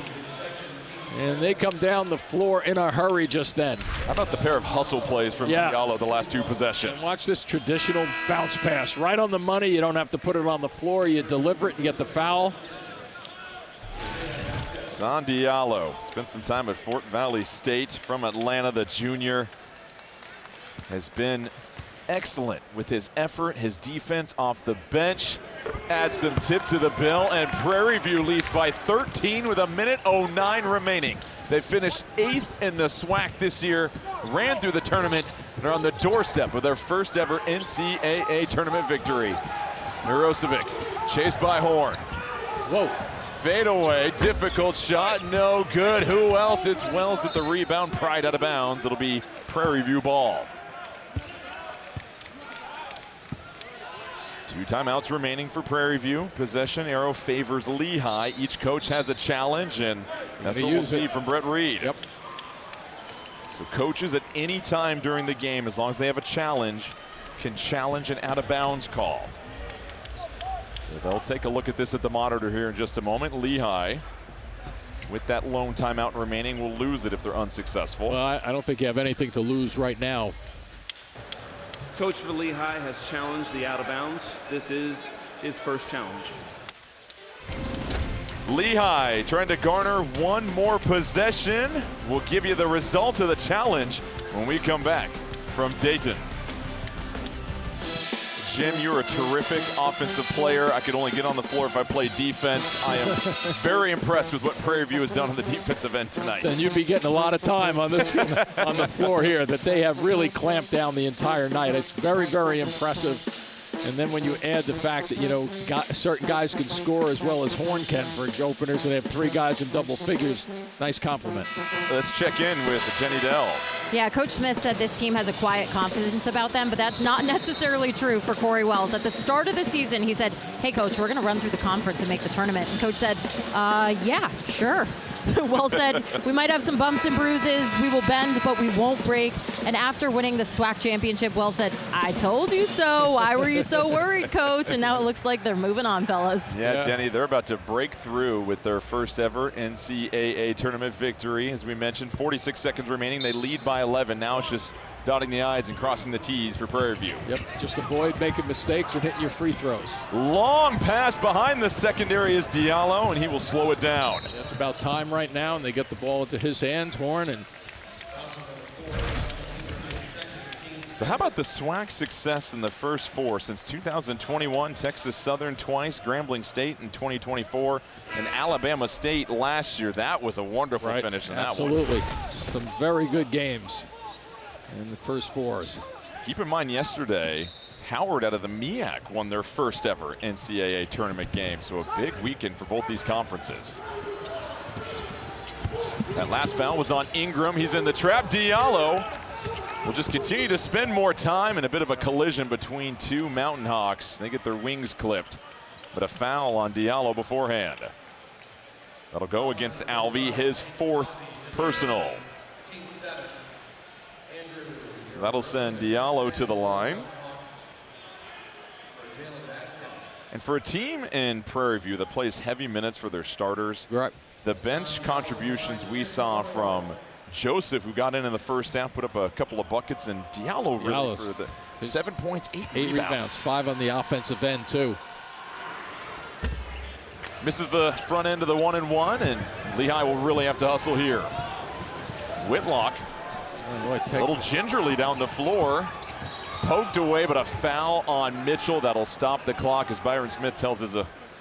[SPEAKER 2] And they come down the floor in a hurry just then.
[SPEAKER 1] How about the pair of hustle plays from Diallo the last two possessions?
[SPEAKER 2] And watch this traditional bounce pass. Right on the money. You don't have to put it on the floor. You deliver it and get the foul.
[SPEAKER 1] San Diallo spent some time at Fort Valley State from Atlanta. The junior has been excellent with his effort, his defense off the bench. Adds some tip to the bill, and Prairie View leads by 13 with 1:09 remaining. They finished 8th in the SWAC this year, ran through the tournament, and are on the doorstep with their first ever NCAA tournament victory. Mirosevic chased by Horn.
[SPEAKER 2] Whoa.
[SPEAKER 1] Fade away, difficult shot, no good. Who else? It's Wells with the rebound, pried out of bounds. It'll be Prairie View ball. 2 timeouts remaining for Prairie View. Possession arrow favors Lehigh. Each coach has a challenge, and that's what we'll see from Brett Reed.
[SPEAKER 2] Yep.
[SPEAKER 1] So coaches at any time during the game, as long as they have a challenge, can challenge an out-of-bounds call. So they'll take a look at this at the monitor here in just a moment. Lehigh, with that lone timeout remaining, will lose it if they're unsuccessful.
[SPEAKER 2] Well, I don't think you have anything to lose right now.
[SPEAKER 8] Coach for Lehigh has challenged the out of bounds. This is his first challenge.
[SPEAKER 1] Lehigh trying to garner one more possession. We'll give you the result of the challenge when we come back from Dayton. Jim, you're a terrific offensive player. I could only get on the floor if I play defense. I am very impressed with what Prairie View has done on the defensive end tonight.
[SPEAKER 2] Then you'd be getting a lot of time on this on the floor here, that they have really clamped down the entire night. It's very, very impressive. And then when you add the fact that, you know, certain guys can score as well as Horn can for openers, and they have 3 guys in double figures, nice compliment.
[SPEAKER 1] Let's check in with Jenny Dell.
[SPEAKER 3] Yeah, Coach Smith said this team has a quiet confidence about them, but that's not necessarily true for Corey Wells. At the start of the season, he said, hey, Coach, we're going to run through the conference and make the tournament. And Coach said, yeah, sure. Wells said, we might have some bumps and bruises. We will bend, but we won't break. And after winning the SWAC championship, Wells said, I told you so. Why were you so worried, Coach? And now it looks like they're moving on, fellas.
[SPEAKER 1] Yeah, Jenny, they're about to break through with their first ever NCAA tournament victory. As we mentioned, 46 seconds remaining. They lead by 11. Now it's just dotting the I's and crossing the T's for Prairie View.
[SPEAKER 2] Yep, just avoid making mistakes and hitting your free throws.
[SPEAKER 1] Long pass behind the secondary is Diallo, and he will slow it down.
[SPEAKER 2] It's about time right now, and they get the ball into his hands, Horn. And
[SPEAKER 1] so how about the SWAC success in the first 4 since 2021? Texas Southern twice, Grambling State in 2024, and Alabama State last year. That was a wonderful finish in that one.
[SPEAKER 2] Absolutely. Some very good games in the first 4s.
[SPEAKER 1] Keep in mind yesterday, Howard out of the MEAC won their first ever NCAA tournament game. So a big weekend for both these conferences. That last foul was on Ingram. He's in the trap. Diallo will just continue to spend more time, and a bit of a collision between 2 Mountain Hawks. They get their wings clipped, but a foul on Diallo beforehand. That'll go against Alvey, his 4th personal. So that'll send Diallo to the line. And for a team in Prairie View that plays heavy minutes for their starters, the bench contributions we saw from Joseph, who got in the first half, put up a couple of buckets, and Diallo really for the 7 points, 8 rebounds.
[SPEAKER 2] 5 on the offensive end, too.
[SPEAKER 1] Misses the front end of the 1-and-1, and Lehigh will really have to hustle here. Whitlock, a little gingerly down the floor. Poked away, but a foul on Mitchell. That'll stop the clock as Byron Smith tells his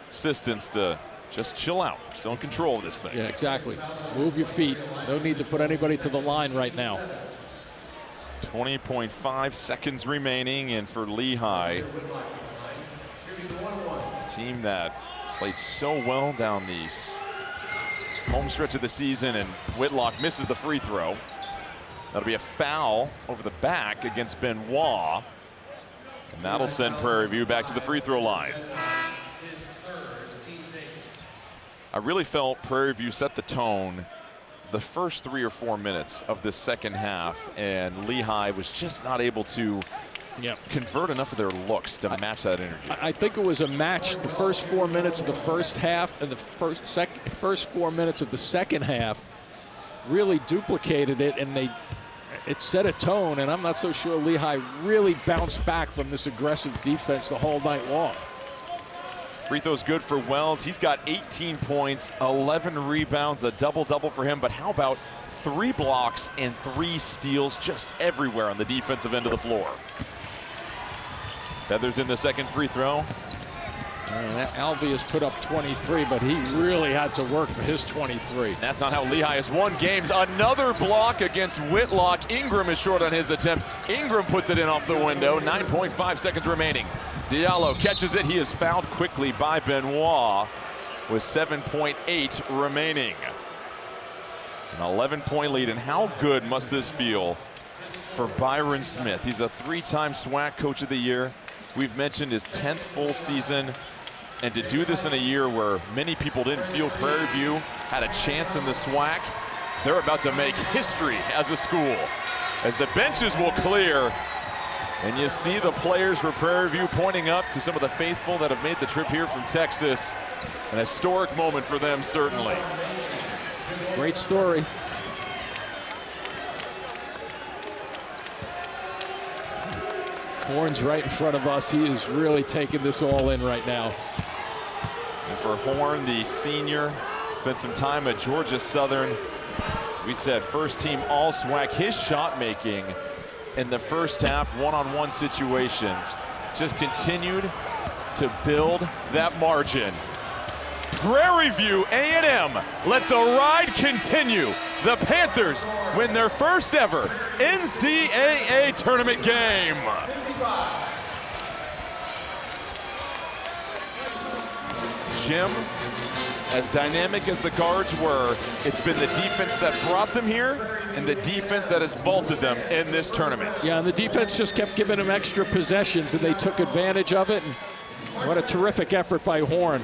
[SPEAKER 1] assistants to just chill out. Still in control of this thing.
[SPEAKER 2] Yeah, exactly. Move your feet. No need to put anybody to the line right now.
[SPEAKER 1] 20.5 seconds remaining, and for Lehigh, a team that played so well down the home stretch of the season, and Whitlock misses the free throw. That'll be a foul over the back against Benoit, and that'll send Prairie View back to the free throw line. I really felt Prairie View set the tone the first 3 or 4 minutes of this second half, and Lehigh was just not able to convert enough of their looks to match that energy.
[SPEAKER 2] I think it was a match the first 4 minutes of the first half, and the first 4 minutes of the second half really duplicated it, and it set a tone, and I'm not so sure Lehigh really bounced back from this aggressive defense the whole night long.
[SPEAKER 1] Free throw's good for Wells. He's got 18 points, 11 rebounds, a double-double for him. But how about 3 blocks and 3 steals just everywhere on the defensive end of the floor? Feathers in the second free throw.
[SPEAKER 2] Alvey has put up 23, but he really had to work for his 23.
[SPEAKER 1] That's not how Lehigh has won games. Another block against Whitlock. Ingram is short on his attempt. Ingram puts it in off the window. 9.5 seconds remaining. Diallo catches it. He is fouled quickly by Benoit with 7.8 remaining. An 11-point lead, and how good must this feel for Byron Smith? He's a 3-time SWAC Coach of the Year. We've mentioned his 10th full season, and to do this in a year where many people didn't feel Prairie View had a chance in the SWAC, they're about to make history as a school. As the benches will clear, and you see the players for Prairie View pointing up to some of the faithful that have made the trip here from Texas. An historic moment for them, certainly.
[SPEAKER 2] Great story. Horn's right in front of us. He is really taking this all in right now.
[SPEAKER 1] And for Horn, the senior, spent some time at Georgia Southern. We said first team all-SWAC. His shot making in the first half, one-on-one situations, just continued to build that margin. Prairie View A&M, let the ride continue. The Panthers win their first ever NCAA tournament game. Jim, as dynamic as the guards were, it's been the defense that brought them here and the defense that has vaulted them in this tournament.
[SPEAKER 2] Yeah, and the defense just kept giving them extra possessions, and they took advantage of it. And what a terrific effort by Horn.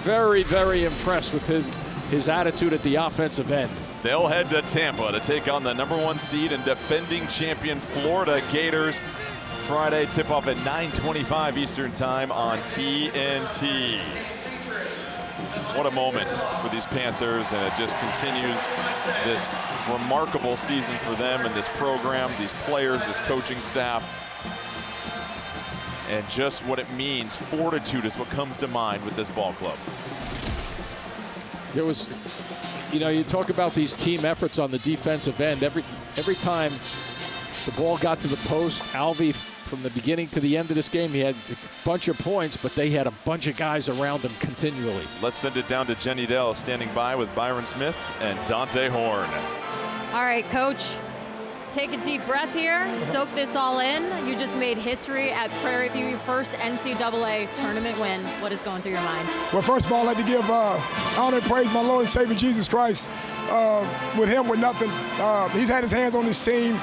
[SPEAKER 2] Very, very impressed with his attitude at the offensive end.
[SPEAKER 1] They'll head to Tampa to take on the #1 seed and defending champion Florida Gators. Friday tip-off at 9:25 Eastern Time on TNT. What a moment for these Panthers, and it just continues this remarkable season for them and this program, these players, this coaching staff. And just what it means, fortitude is what comes to mind with this ball club.
[SPEAKER 2] There was, you talk about these team efforts on the defensive end. Every time the ball got to the post, Alvey, from the beginning to the end of this game, he had a bunch of points, but they had a bunch of guys around him continually.
[SPEAKER 1] Let's send it down to Jenny Dell, standing by with Byron Smith and Dante Horn.
[SPEAKER 3] All right, Coach. Take a deep breath here, soak this all in. You just made history at Prairie View, your first NCAA tournament win. What is going through your mind?
[SPEAKER 5] Well, first of all, I'd like to give honor and praise my Lord and Savior Jesus Christ. With him, with nothing. He's had his hands on this team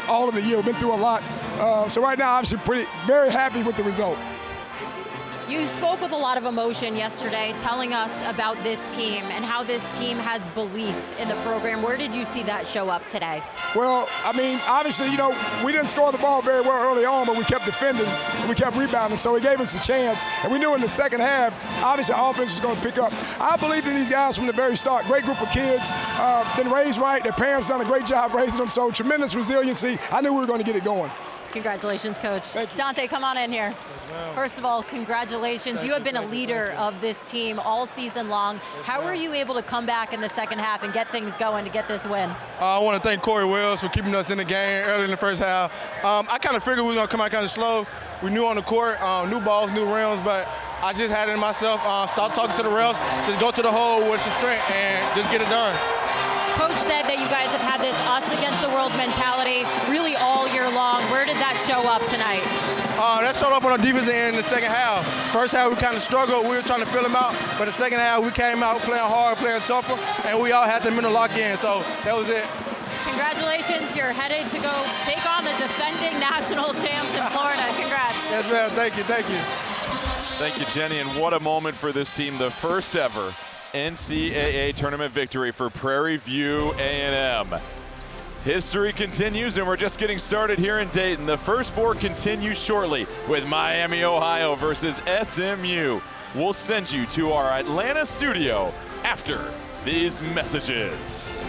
[SPEAKER 5] all of the year. We've been through a lot. So right now, I'm actually very happy with the result.
[SPEAKER 3] You spoke with a lot of emotion yesterday, telling us about this team and how this team has belief in the program. Where did you see that show up today?
[SPEAKER 5] Well, I mean, obviously, we didn't score the ball very well early on, but we kept defending and we kept rebounding, so it gave us a chance. And we knew in the second half, obviously, offense was going to pick up. I believed in these guys from the very start. Great group of kids, been raised right. Their parents done a great job raising them, so tremendous resiliency. I knew we were going to get it going.
[SPEAKER 3] Congratulations, Coach.
[SPEAKER 5] Thank you.
[SPEAKER 3] Dante, come on in here. First of all, congratulations. You have been a leader of this team all season long. How were you able to come back in the second half and get things going to get this win?
[SPEAKER 7] I want to thank Corey Wills for keeping us in the game early in the first half. I kind of figured we were going to come out kind of slow. We knew on the court, new balls, new rims, but I just had it in myself. Stop talking to the refs, just go to the hole with some strength and just get it done.
[SPEAKER 3] Coach said that you guys have had this us against the world mentality really all year long. Where did that show up tonight?
[SPEAKER 7] That showed up on our defensive end in the second half. First half, we kind of struggled. We were trying to fill them out. But the second half, we came out playing hard, playing tougher, and we all had the mental lock in. So that was it.
[SPEAKER 3] Congratulations. You're headed to go take on the defending national champs in Florida. Congrats.
[SPEAKER 7] Yes, ma'am. Thank you. Thank you.
[SPEAKER 1] Thank you, Jenny. And what a moment for this team. The first ever NCAA tournament victory for Prairie View A&M. History continues, and we're just getting started here in Dayton. The first four continue shortly with Miami, Ohio versus SMU. We'll send you to our Atlanta studio after these messages.